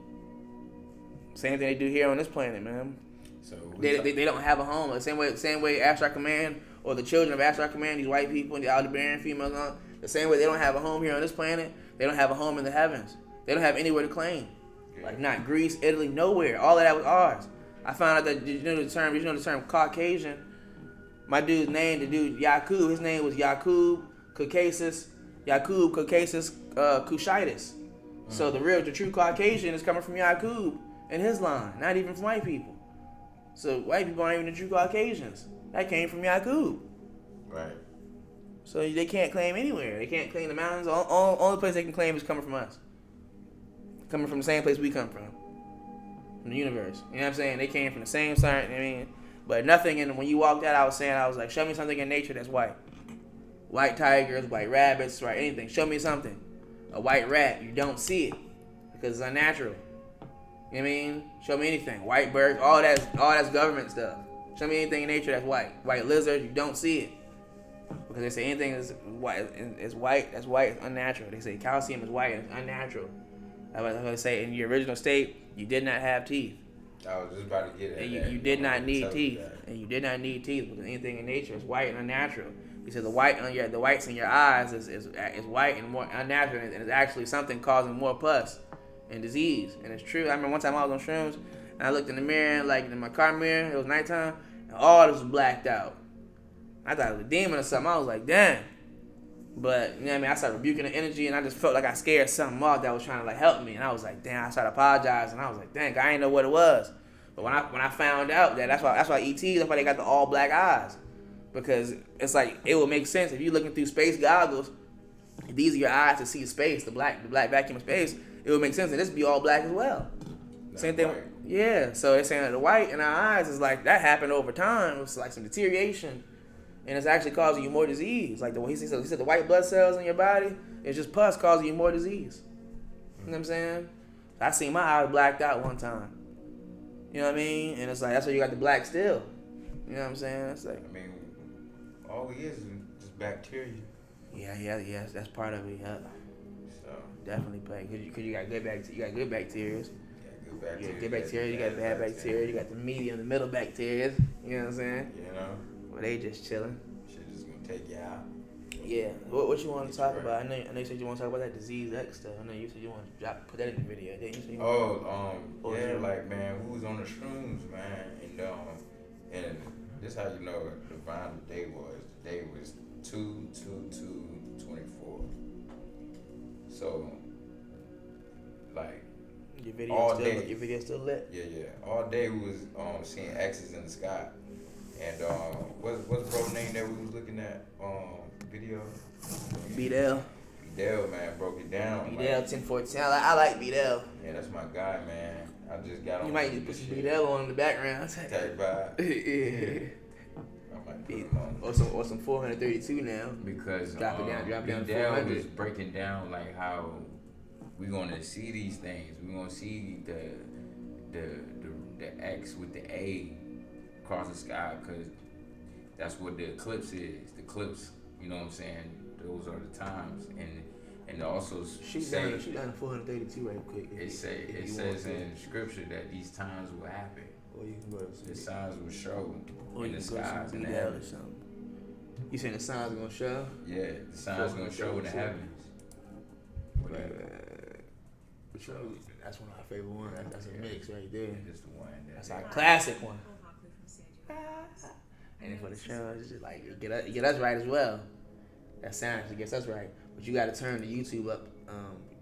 Same thing they do here on this planet, man. So they don't have a home. The same way Ashter Command or the children of Ashter Command, these white people and the Aldebaran females, the same way they don't have a home here on this planet, they don't have a home in the heavens. They don't have anywhere to claim. Like not Greece, Italy, nowhere. All of that was ours. I found out that you know the term Caucasian. My dude's name, the dude Yakub, his name was Yakub Caucasus Cushitis. So the true Caucasian is coming from Yakub and his line, not even from white people. So white people aren't even the true Caucasians. That came from Yakub. Right. So they can't claim anywhere. They can't claim the mountains. Only place they can claim is coming from us. Coming from the same place we come from the universe. You know what I'm saying? They came from the same sign. I mean, but nothing. And when you walked out, I was like, show me something in nature that's white. White tigers, white rabbits, right? Anything. Show me something. A white rat. You don't see it because it's unnatural. You know what I mean? Show me anything. White birds. All that's government stuff. Show me anything in nature that's white. White lizards. You don't see it because they say anything is white. It's white. That's white. It's unnatural. They say calcium is white. And it's unnatural. I was going to say, in your original state, you did not have teeth. I was just about to get at and that. You did not need teeth. And you did not need teeth because anything in nature is white and unnatural. He said the whites in your eyes is white and more unnatural, and it's actually something causing more pus and disease. And it's true. I remember one time I was on shrooms, and I looked in the mirror, like in my car mirror, it was nighttime, and all this was blacked out. I thought it was a demon or something. I was like, damn. But, you know what I mean? I started rebuking the energy, and I just felt like I scared something off that was trying to, like, help me. And I was like, damn, I started apologizing. And I was like, dang, I didn't know what it was. But when I found out that's why ET, that's why they got the all black eyes. Because it's like, it would make sense. If you're looking through space goggles, if these are your eyes to see space, the black vacuum of space, it would make sense. And this would be all black as well. Same thing. White. Yeah, so they're saying that the white in our eyes is like, that happened over time. It's like some deterioration. And it's actually causing you more disease. Like he said the white blood cells in your body, it's just pus causing you more disease. You know what I'm saying? I seen my eyes blacked out one time. You know what I mean? And it's like, that's why you got the black still. You know what I'm saying? It's like, I mean, all we is just bacteria. Yeah, that's part of it. Yeah. So Definitely play. Cause you got good bacteria. You got good bacteria. good You got good bacteria. You got bad bacteria. You got the medium, the middle bacteria. You know what I'm saying? You know. Well, they just chilling. Shit just gonna take you out. Yeah. What you want to talk about? I know you said you want to talk about that disease X stuff. I know you said you want to put that in the video. Didn't you? Like, man, we was on the shrooms, man, and this how you know divine the day was. The day was 2/2/24. So, like, Your video still lit. Yeah. All day we was seeing X's in the sky. And what's bro name that we was looking at video? B-Dell. B-Dell, man, broke it down. B-Dell 1014. I like B-Dell. Yeah, that's my guy, man. I just got on. You might need to put some B-Dell on in the background. Take vibe. Yeah. I might put him on. Or some 432 now. Because drop it down to B-Dell 400. was breaking down like how we gonna see these things. We gonna see the X with the A across the sky, because that's what the eclipse is. The eclipse, you know what I'm saying? Those are the times, and also shoot down to 432 right quick. It says in scripture that these times will happen. Or you can go to the signs will show in the skies and the or heavens. something. You saying the signs gonna show? Yeah, the signs gonna show in the heavens. That's one of my favorite ones. That's a mix right there. That's the one. That's our classic one. And for the show, it's just like get us right as well. That sound actually gets us right, but you got to turn the YouTube up. You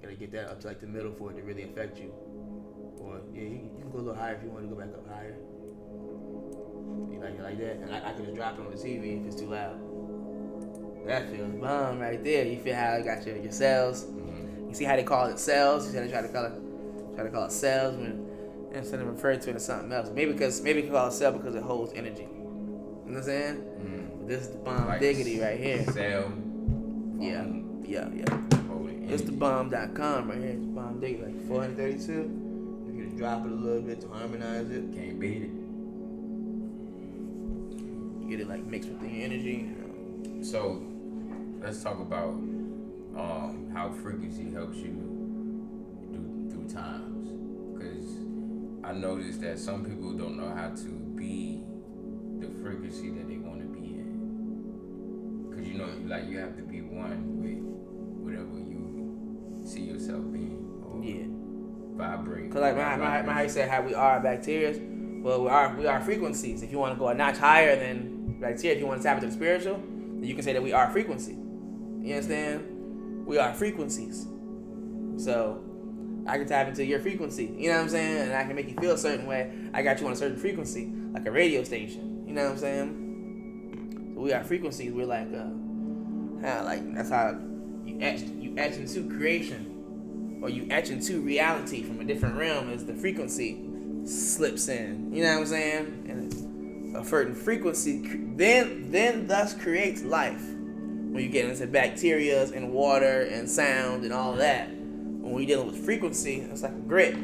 gotta get that up to like the middle for it to really affect you. Or yeah, you can go a little higher if you want to go back up higher. You like that, and I can just drop it on the TV if it's too loud. That feels bomb right there. You feel how it got your cells. You see how they call it cells? You see how they try to call it cells when instead of referring to it as something else. Maybe you can call it cell because it holds energy. You know what I'm saying? This is the bomb like diggity right here. Cell. Yeah. It's the bomb.com right here. It's bomb diggity, like 432. You can just drop it a little bit to harmonize it. Can't beat it. You get it like mixed with the energy. So let's talk about how frequency helps you through times. Because I noticed that some people don't know how to be the frequency that they want to be in. Because you have to be one with whatever you see yourself being. Or vibrate. Cause like how you said how we are bacteria. Well, we are frequencies. If you want to go a notch higher than bacteria, if you want to tap into the spiritual, then you can say that we are frequency. You understand? We are frequencies. So I can tap into your frequency. You know what I'm saying? And I can make you feel a certain way. I got you on a certain frequency, like a radio station. You know what I'm saying? We are frequencies. We're like that's how you etch into creation, or you etch into reality from a different realm as the frequency slips in. You know what I'm saying? And a certain frequency then thus creates life. When you get into bacteria and water and sound and all that, when we're dealing with frequency, it's like a grit.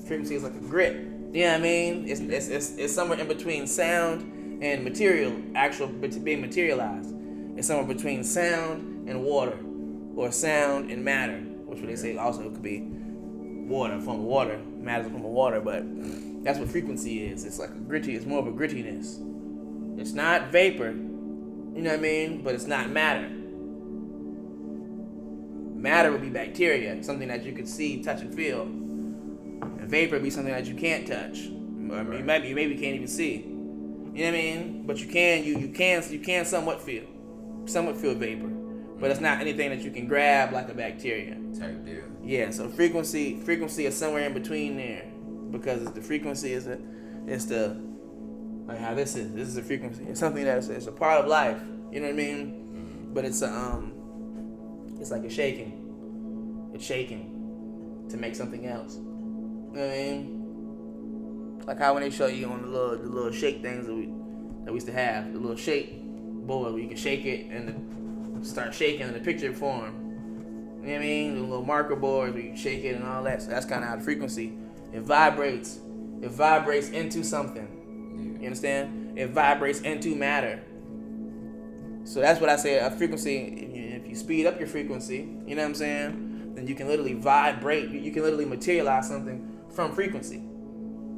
Frequency is like a grit. You know what I mean? It's somewhere in between sound and material, being materialized. It's somewhere between sound and water, or sound and matter, which they say also could be water, a form of water, matter is a form of water, but that's what frequency is. It's like a gritty. It's more of a grittiness. It's not vapor. You know what I mean? But it's not matter. Matter would be bacteria, something that you could see, touch, and feel. And vapor would be something that you can't touch, or maybe can't even see. You know what I mean? But you can somewhat feel vapor, but it's not anything that you can grab like a bacteria. Type deal. Yeah. So frequency is somewhere in between there, because the frequency is like how this is a frequency. It's something that's it's a part of life. You know what I mean? But it's like a shaking. It's shaking to make something else. You know what I mean? Like how when they show you on the little shake things that we used to have, the little shake board where you can shake it and start shaking in the picture form. You know what I mean? The little marker boards where you shake it and all that. So that's kind of how the frequency. It vibrates into something. You understand? It vibrates into matter. So that's what I say. A frequency. If you speed up your frequency, you know what I'm saying? Then you can literally vibrate. You can literally materialize something from frequency.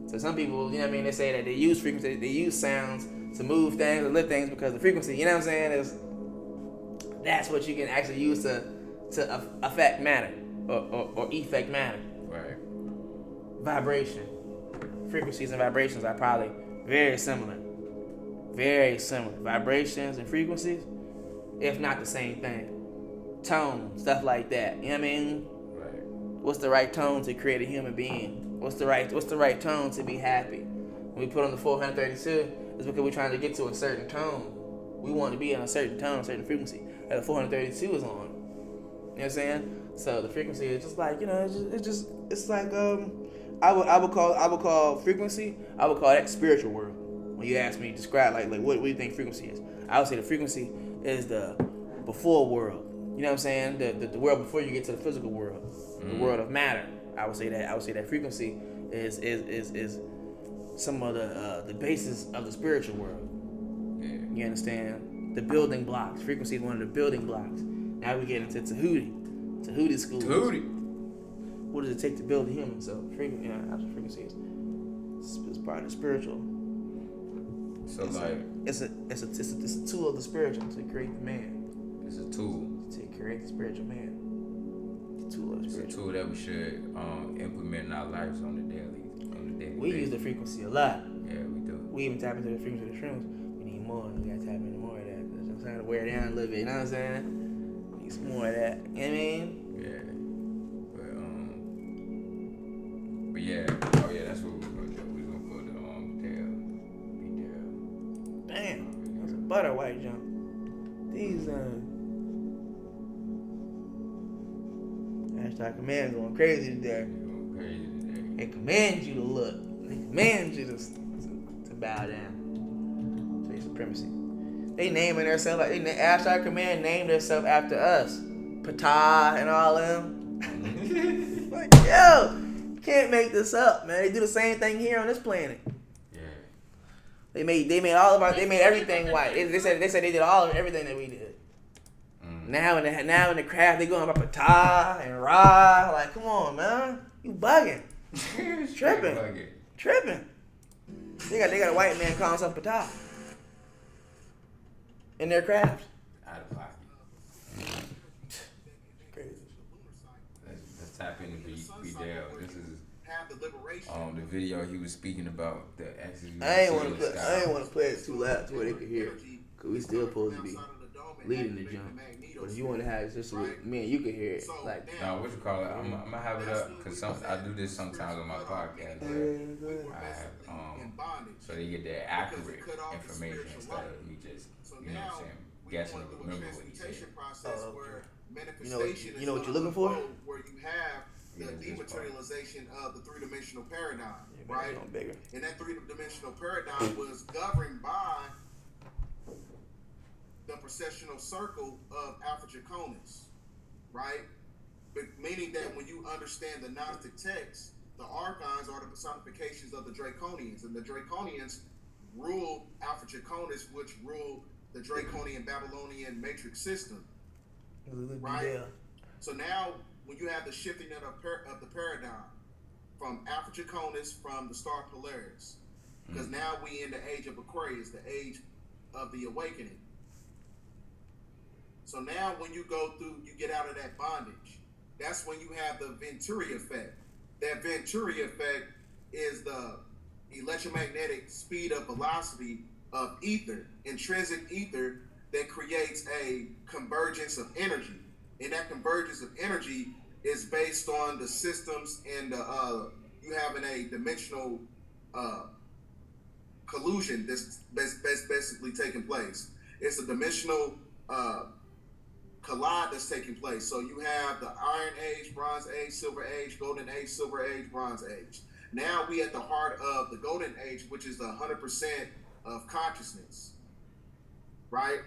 So some people, you know what I mean? They say that they use frequency. They use sounds to move things or lift things because the frequency. You know what I'm saying? That's what you can actually use to affect matter or effect matter. Right. Vibration. Frequencies and vibrations are probably very similar. Very similar. Vibrations and frequencies, if not the same thing. Tone, stuff like that. You know what I mean? Right. What's the right tone to create a human being? What's the right tone to be happy? When we put on the 432, it's because we're trying to get to a certain tone. We want to be in a certain tone, a certain frequency that the 432 is on. You know what I'm saying? So the frequency is just like, it's like I would call frequency. I would call that spiritual world. When you ask me to describe like what do you think frequency is? I would say the frequency is the before world. You know what I'm saying? The world before you get to the physical world, the world of matter. I would say that frequency is some of the basis of the spiritual world. Yeah. You understand? The building blocks. Frequency is one of the building blocks. Now we get into Tahuti school. Tahuti. What does it take to build a human? So frequency, that's what frequency is. It's part of the spiritual. So it's a tool of the spiritual to create the man. It's a tool to create the spiritual man. It's a tool of the spiritual. It's a tool that we should implement in our lives on the daily We basis. use the frequency a lot. Yeah, we do. We even tap into the frequency of the shrooms. We need more. We gotta tap into more of that. I'm trying to wear it down a little bit. You know what I'm saying? Need some more of that. You know what I mean? Yeah. But yeah. Oh yeah, that's what we're gonna do. We're gonna put the Damn, that's a butter white jump. These Ashter command going crazy today. They command you to look. They command you to bow down to their supremacy. They naming themselves like Ashter command named themselves after us, Ptah and all them. Like yo, you can't make this up, man. They do the same thing here on this planet. Yeah. They made everything white. They said they did everything that we did. Now in the craft they going about Ptah and Ra. Like, come on, man, you bugging, tripping. They got a white man calling himself Ptah in their craft. Out of pocket. Crazy. Let's tap into Vidal. This is the video he was speaking about the axis. I ain't want to play it too loud to where they could hear it, cause we still supposed to be leading the jump. But if you want to have it just with me and you can hear it, like what you call it? I'm gonna have it up because I do this sometimes on my podcast. I have so they get the accurate information instead of me just So You know now what I'm saying? we Guessing going to through a remember what he transmutation said. process Oh, okay. where You know what- manifestation you know what is you're gonna looking for? unfold, where you have the Yeah, this part. dematerialization of the three-dimensional paradigm, Yeah, man, right? going bigger. And that three-dimensional paradigm was governed by the processional circle of Alpha Draconis, right? But meaning that when you understand the Gnostic text, the archons are the personifications of the Draconians, and the Draconians rule Alpha Draconis, which rule the Draconian Babylonian matrix system, right? So now, when you have the shifting of the paradigm from Alpha Draconis, from the star Polaris, because now we in the age of Aquarius, the age of the awakening. So now when you go through, you get out of that bondage. That's when you have the Venturi effect. That Venturi effect is the electromagnetic speed of velocity of ether, intrinsic ether, that creates a convergence of energy. And that convergence of energy is based on the systems and you having a dimensional collusion that's basically taking place. It's a dimensional collide that's taking place. So you have the Iron Age, Bronze Age, Silver Age, Golden Age, Silver Age, Bronze Age. Now we at the heart of the Golden Age, which is the 100% of consciousness, right?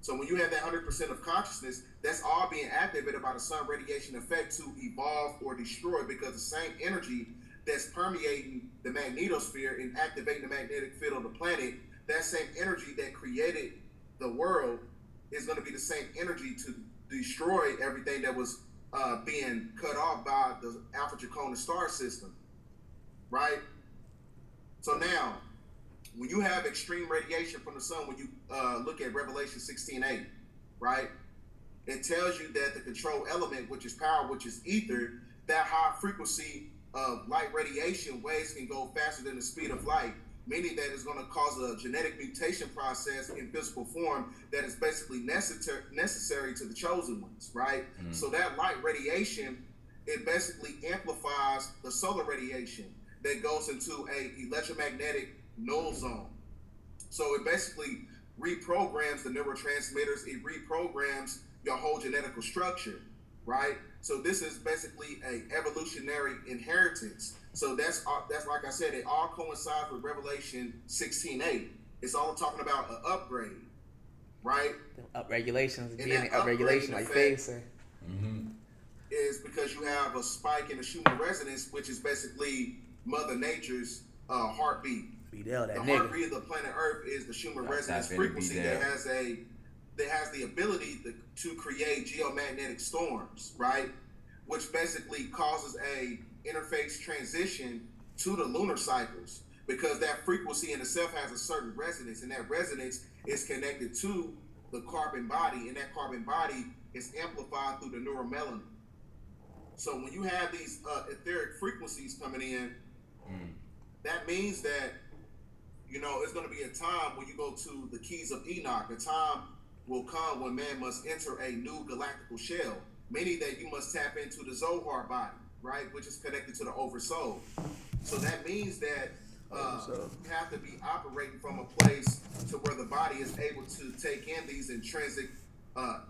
So when you have that 100% of consciousness, that's all being activated by the sun radiation effect to evolve or destroy, because the same energy that's permeating the magnetosphere and activating the magnetic field of the planet, that same energy that created the world is going to be the same energy to destroy everything that was being cut off by the Alpha Draconis star system, right? So now, when you have extreme radiation from the sun, when you look at Revelation 16:8, right? It tells you that the control element, which is power, which is ether, that high frequency of light radiation waves can go faster than the speed of light, meaning that it's going to cause a genetic mutation process in physical form that is basically necessary to the chosen ones, right? Mm-hmm. So that light radiation, it basically amplifies the solar radiation that goes into a electromagnetic null zone. So it basically reprograms the neurotransmitters, it reprograms your whole genetical structure, right? So this is basically a evolutionary inheritance. So that's like I said, it all coincides with Revelation 16:8. It's all talking about an upgrade, right? Upregulations, being upregulation, like Faye said. Mm-hmm. Is because you have a spike in the Schumann resonance, which is basically Mother Nature's heartbeat. The heartbeat of the planet Earth is the Schumann resonance frequency that has the ability to create geomagnetic storms, right? Which basically causes a interface transition to the lunar cycles, because that frequency in itself has a certain resonance, and that resonance is connected to the carbon body, and that carbon body is amplified through the neuromelanin. So when you have these etheric frequencies coming in, that means that, you know, it's going to be a time when you go to the keys of Enoch. A time will come when man must enter a new galactical shell, meaning that you must tap into the Zohar body, right, which is connected to the Oversoul. So that means that you have to be operating from a place to where the body is able to take in these intrinsic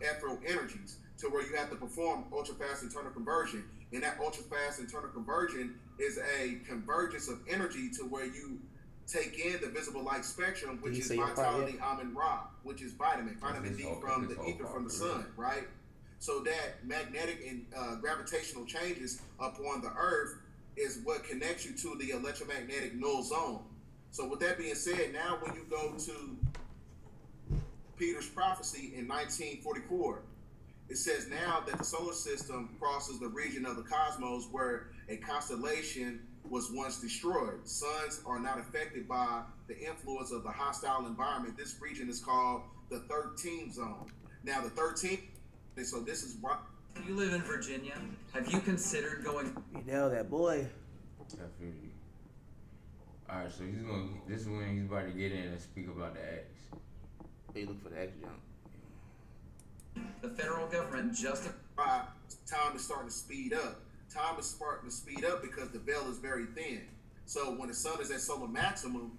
ethereal energies, to where you have to perform ultra-fast internal conversion. And that ultra-fast internal conversion is a convergence of energy to where you take in the visible light spectrum, which is vitality, Amen Ra, which is vitamin D from the ether from the sun, right? So that magnetic and gravitational changes upon the earth is what connects you to the electromagnetic null zone. So with that being said, now when you go to Peter's prophecy in 1944, it says now that the solar system crosses the region of the cosmos where a constellation was once destroyed. Suns are not affected by the influence of the hostile environment. This region is called the 13th zone. Now the 13th, and so this is why. You live in Virginia. Have you considered going? You know that boy. I feel you. Alright, so this is when he's about to get in and speak about the X. You look for the X jump. The federal government time is starting to speed up. Time is starting to speed up because the veil is very thin. So when the sun is at solar maximum,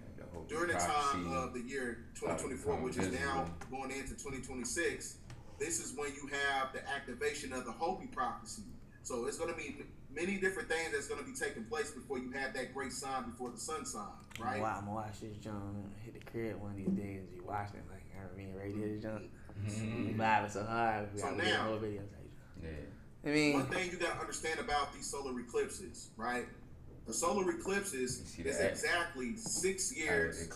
during the time of the year 2024, which is now going into 2026, this is when you have the activation of the Hopi prophecy. So it's going to be many different things that's going to be taking place before you have that great sign before the sun sign, right? Wow, I'm going to watch this John hit the crib one of these days. You watching it like, I mean, right here, John. You vibing so hard. So now, I mean, one thing you got to understand about these solar eclipses, right? The solar eclipses is exactly 6 years,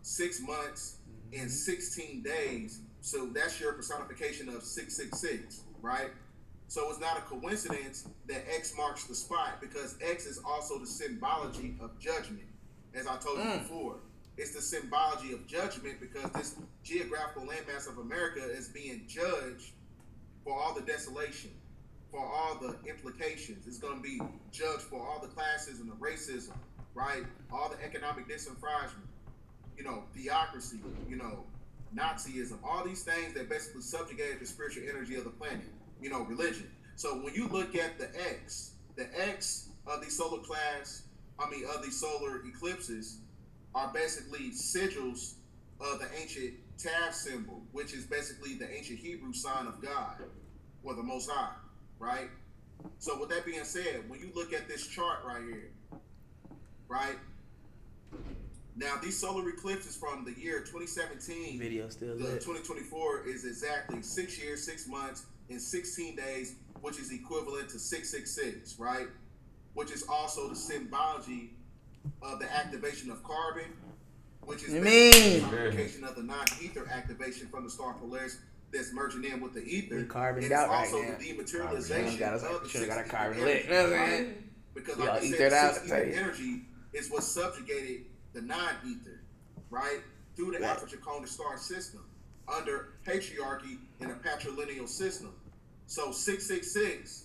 6 months, and 16 days. So that's your personification of 666, right? So it's not a coincidence that X marks the spot, because X is also the symbology of judgment. As I told you before, it's the symbology of judgment, because this geographical landmass of America is being judged for all the desolation, for all the implications. It's going to be judged for all the classes and the racism, right? All the economic disenfranchisement, theocracy, Nazism, all these things that basically subjugated the spiritual energy of the planet, religion. So when you look at the X of these solar eclipses are basically sigils of the ancient Tav symbol, which is basically the ancient Hebrew sign of God, or the Most High, right? So with that being said, when you look at this chart right here, right? Now, these solar eclipses from the year 2017 video still to lit. 2024 is exactly 6 years, 6 months, and 16 days, which is equivalent to 666, right? Which is also the symbology of the activation of carbon, which is the modification of the non-ether activation from the star Polaris that's merging in with the ether. Carboned out right now. Also the dematerialization of the should have got a 6 carbon ether lit. You know what I'm saying? Because like I said, 6 ether energy is what subjugated the non-ether, right? Through the Alpha Draconic star system under patriarchy in a patrilineal system. So 666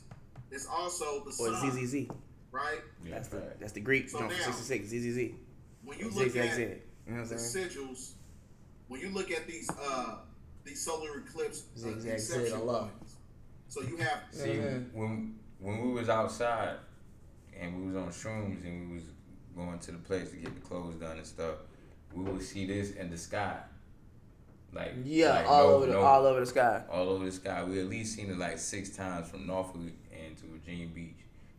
is also the sun. Or ZZZ. Right? Yeah, that's the Greek. So now, 66, ZZZ. When you look at the sigils, when you look at these solar eclipse inception points, so you have when we was outside and we was on shrooms and we was going to the place to get the clothes done and stuff, we would see this in the sky. All over the sky. All over the sky. We at least seen it like 6 times from Norfolk and to Virginia Beach.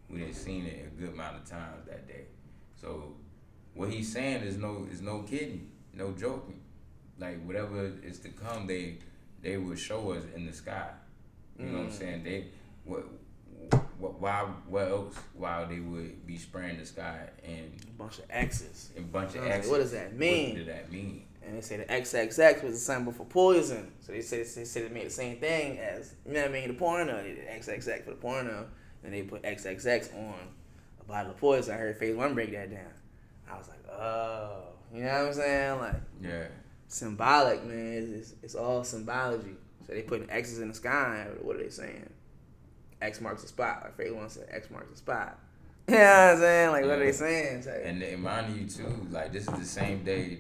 We didn't seen it a good amount of times that day. So what he's saying is no kidding, no joking. Like whatever is to come, they will show us in the sky. You know what I'm saying? What else? Why they would be spraying the sky and a bunch of X's. X's. What does that mean? What did that mean? And they say the XXX was a symbol for poison. So they said it made the same thing as, the porno. They did XXX for the porno. And they put XXX on a bottle of poison. I heard Phase 1 break that down. I was like, oh. You know what I'm saying? Like, yeah. Symbolic, man. It's all symbology. So they putting X's in the sky. What are they saying? X marks the spot. Like Phase 1 said, X marks the spot. You know what I'm saying? Like, what are they saying? And mind you, too, like, this is the same day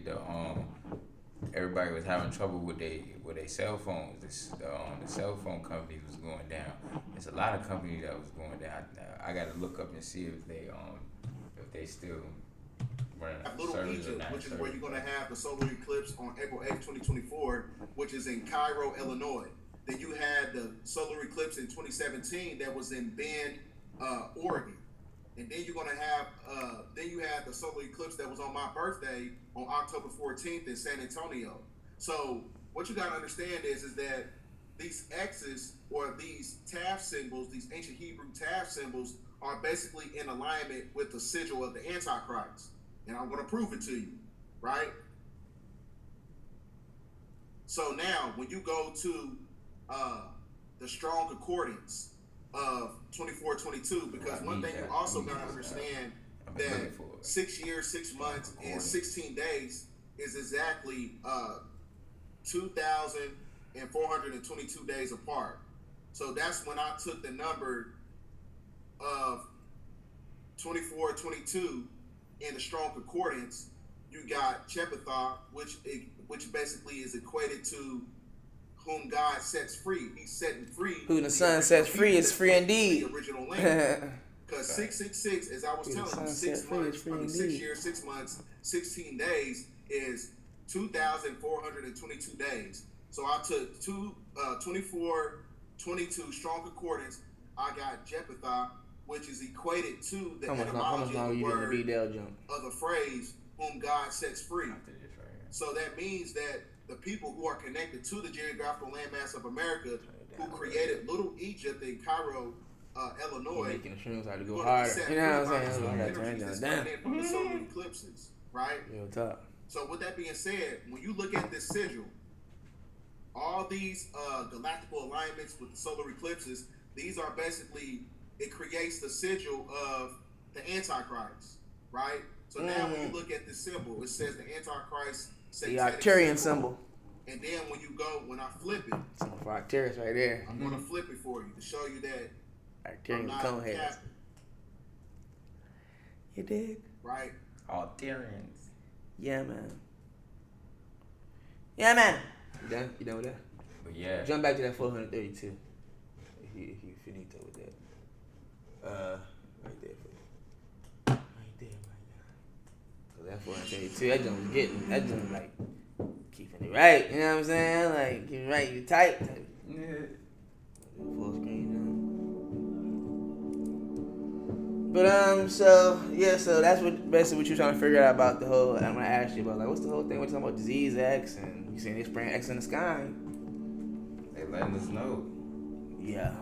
everybody was having trouble with their cell phones. The cell phone company was going down. There's a lot of companies that was going down. I got to look up and see if they still running Little Egypt, which is where you're going to have the solar eclipse on April 8th, 2024, which is in Cairo, Illinois. Then you had the solar eclipse in 2017 that was in Bend, Oregon. And then you're gonna have, you had the solar eclipse that was on my birthday on October 14th in San Antonio. So what you gotta understand is that these X's or these Tav symbols, these ancient Hebrew Tav symbols, are basically in alignment with the sigil of the Antichrist. And I'm gonna prove it to you, right? So now, when you go to the strong concordance of 2422, because one thing you also got to understand that 6 years, 6 months, and 16 days is exactly 2,422 days apart. So that's when I took the number of 2422 in the strong concordance. You got Chepetha, which basically is equated to whom God sets free. He's setting free. Who the Son sets free is free indeed. The original language. Because 666, as I was telling you, 6 months, 6 years, 6 months, 16 days is 2,422 days. So I took 2422 strong concordance. I got Jephthah, which is equated to the etymology of the word of the phrase "whom God sets free." So that means that the people who are connected to the geographical landmass of America, who created Little Egypt in Cairo, Illinois, making the shrooms had to go harder. You know what I'm saying? From the solar eclipses, right? Real talk. So with that being said, when you look at this sigil, all these galactical alignments with the solar eclipses, these are basically, it creates the sigil of the Antichrist, right? So now when you look at this symbol, it says the Antichrist, the Arcturian symbol. And then when I flip it, some of Arcturus right there. I'm gonna flip it for you to show you that Arcturian cone heads. You dig? Right. Arcturians. Yeah, man. Yeah, man. You done? You done with that? But yeah. Jump back to that 432. If you finito with that. Right there for you. Right there, right now. Cause that 432, that jump was getting, that jump like keeping it right. You know what I'm saying? Like keeping it right, you tight. Yeah. Full screen, But so that's basically what you're trying to figure out about the whole. I'm gonna ask you about like what's the whole thing? We're talking about disease X, and you saying they spraying X in the sky. They letting us know. Yeah,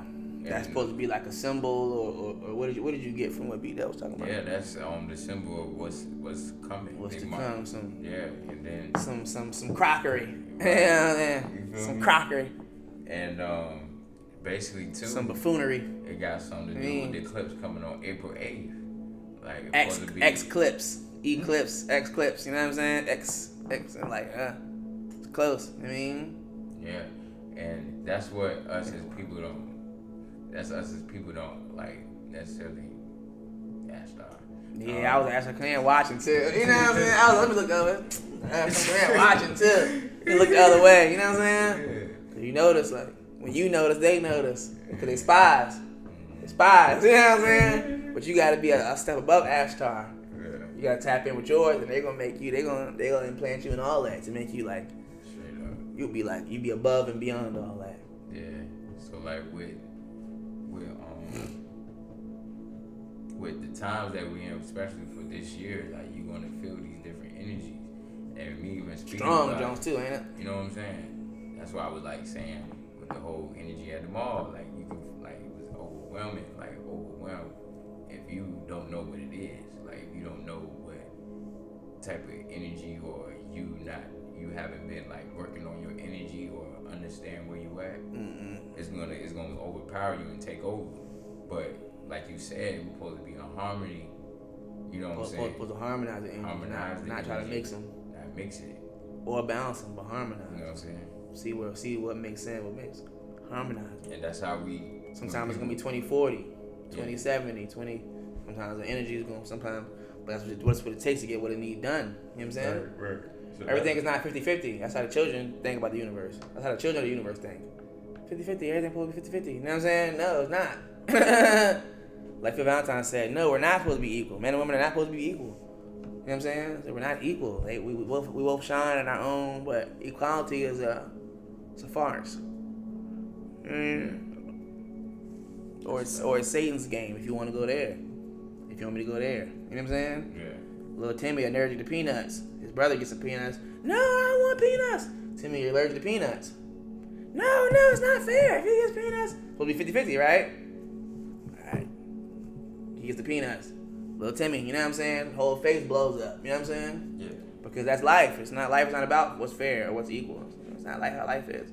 that's supposed to be like a symbol, or what did you get from what B Dell was talking about? Yeah, that's the symbol of what's coming. What's to come? And then some crockery. Yeah, some crockery. And basically too, some buffoonery. It got something to do with the eclipse coming on April 8th. Like X clips, X clips. You know what I'm saying? X like it's close. I mean. Yeah, and that's what us as people don't like necessarily. Ashter. Yeah, I was Ashter Clan watching too. You know what I'm saying? Let me look over. Ashter Clan watching too. You look the other way. You know what I'm saying? Yeah. You notice like. When you notice, they notice. Because they spies. They spies. You know what I'm saying? But you got to be a step above Ashter. Yeah. You got to tap in with yours, and they're going to make you, they're going to implant you in all that to make you like, straight up. You be above and beyond all that. Yeah. So like with the times that we in, especially for this year, like you're going to feel these different energies. And me even speaking Strong Jones too, ain't it? You know what I'm saying? That's why I was like saying, the whole energy at the mall, like you can, like it was overwhelmed if you don't know what it is, like if you don't know what type of energy, or you haven't been like working on your energy or understand where you at. It's gonna overpower you and take over. But like you said, we're supposed to be in harmony. You know what I'm saying? Supposed to harmonize the energy, not try to mix them, not mix it or balance them, but harmonize. You know what I'm saying? See what makes sense, what makes harmonize. And that's how we. Sometimes it's gonna be 2040, 2070, 20. Sometimes the energy is gonna. Sometimes, but that's what it takes to get what it needs done. You know what I'm saying? Right. So everything is not 50-50. That's how the children think about the universe. That's how the children of the universe think. 50-50. Everything supposed to be 50-50. You know what I'm saying? No, it's not. Like Phil Valentine said, no, we're not supposed to be equal. Men and women are not supposed to be equal. You know what I'm saying? So we're not equal. We both shine in our own, but equality is it's a farce. Or it's Satan's game if you want to go there. If you want me to go there. You know what I'm saying? Yeah. Little Timmy allergic to peanuts. His brother gets some peanuts. No, I don't want peanuts. Timmy, you're allergic to peanuts. No, it's not fair. If he gets peanuts, it's supposed to be 50-50, right? Alright. He gets the peanuts. Little Timmy, you know what I'm saying? Whole face blows up. You know what I'm saying? Yeah. Because that's life. Life is not about what's fair or what's equal. It's not like how life is.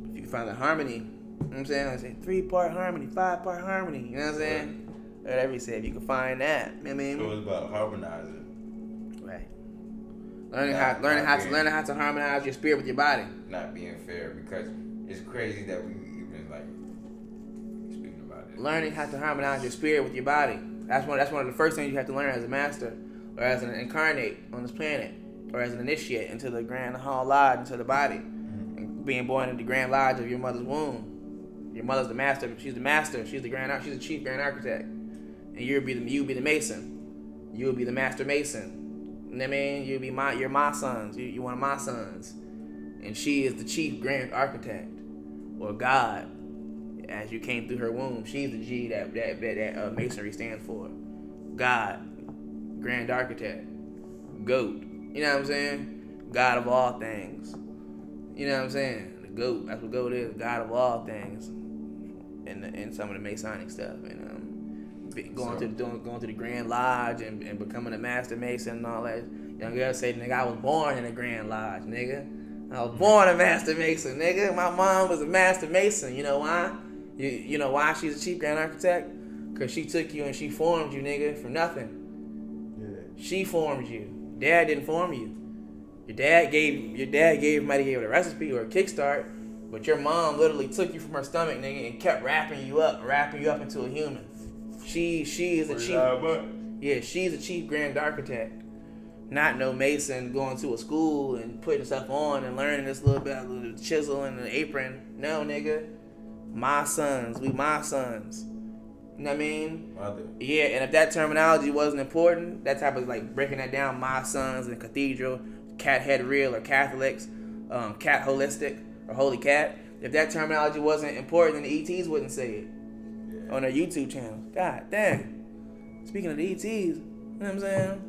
If you can find the harmony, you know what I'm saying? I say 3-part harmony, 5-part harmony. You know what I'm saying? Whatever he said, if you can find that. You know what I mean? So it's about harmonizing. Right. Learning how to harmonize your spirit with your body. Not being fair, because it's crazy that we even like speaking about it. Learning how to harmonize your spirit with your body. That's one of the first things you have to learn as a master, or as an incarnate on this planet, or as an initiate into the Grand Hall Lodge, into the body, and being born in the Grand Lodge of your mother's womb. Your mother's the master. She's the master. She's the chief Grand Architect. and you'll be the mason. You'll be the master mason. You know what I mean? You're my sons. You're one of my sons. And she is the chief grand architect, or God, as you came through her womb. She's the G that masonry stands for. God, grand architect, GOAT. You know what I'm saying? God of all things. You know what I'm saying? The GOAT. That's what GOAT is. God of all things. And some of the Masonic stuff. And going to the Grand Lodge and becoming a Master Mason and all that. Young girl say, nigga, I was born in a Grand Lodge, nigga. I was born a Master Mason, nigga. My mom was a Master Mason. You know why? You know why she's a Chief Grand Architect? Because she took you and she formed you, nigga, from nothing. Yeah. She formed you. Dad didn't form you. Your dad might have gave it a recipe or a kickstart, but your mom literally took you from her stomach, nigga, and kept wrapping you up into a human. She is a chief. Yeah, she's a Chief Grand Architect. Not no Mason going to a school and putting stuff on and learning this little bit of the chisel and the apron. No, nigga. My sons. We my sons. You know what I mean? Mother. Yeah, and if that terminology wasn't important, that type of like breaking that down, my sons in cathedral, cat head real or Catholics, cat holistic or holy cat. If that terminology wasn't important, then the ETs wouldn't say it on their YouTube channel. God damn. Speaking of the ETs, you know what I'm saying?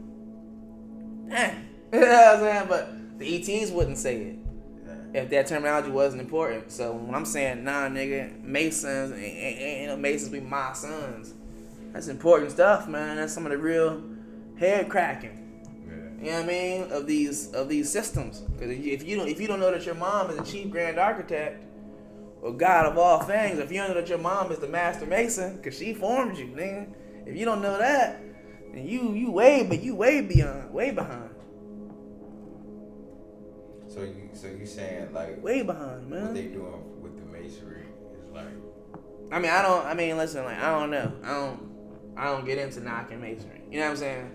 Dang. You know what I'm saying? But the ETs wouldn't say it if that terminology wasn't important. So when I'm saying, nah, nigga, Masons, ain't no Masons be my sons. That's important stuff, man. That's some of the real head cracking. Yeah. You know what I mean? Of these systems. Because if you don't know that your mom is the Chief Grand Architect or God of all things, if you don't know that your mom is the Master Mason, because she formed you, nigga. If you don't know that, then you way behind. So you saying like way behind, man. What they doing with the masonry is like. Listen, like I don't know. I don't get into knocking masonry. You know what I'm saying?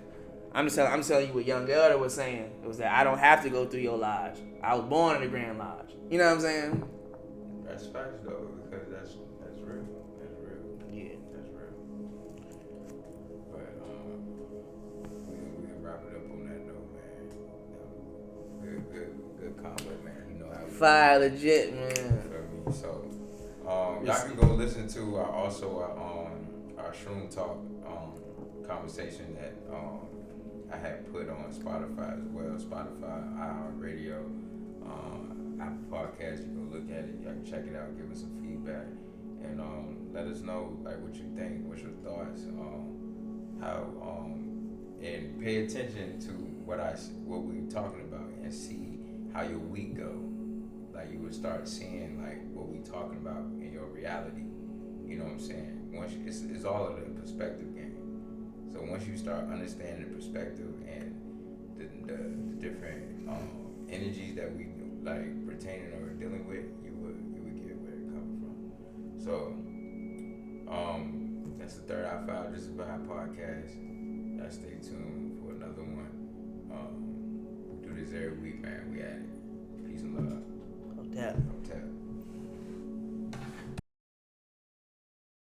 I'm just telling you what Young Elder was saying. It was that I don't have to go through your lodge. I was born in the Grand Lodge. You know what I'm saying? That's facts though, because that's real. That's real. Yeah. That's real. But we can wrap it up on that note, man. Good combo, man. You know how we fire legit, man. So y'all can go listen to our Shroom Talk conversation that I had put on Spotify as well. Spotify, iHeartRadio, Apple Podcasts. You can look at it. Y'all can check it out. Give us some feedback, and let us know like what you think. What's your thoughts? How and pay attention to what we're talking about, and see how your week go. Like you would start seeing like what we talking about in your reality. You know what I'm saying? Once it's all of the perspective game. So once you start understanding the perspective and the different energies that we like retaining or dealing with, you would get where it comes from. So that's the third I File Just Vibe podcast. Y'all stay tuned for another one. We do this every week, man. We at it. Peace and love. Hotel. Hotel.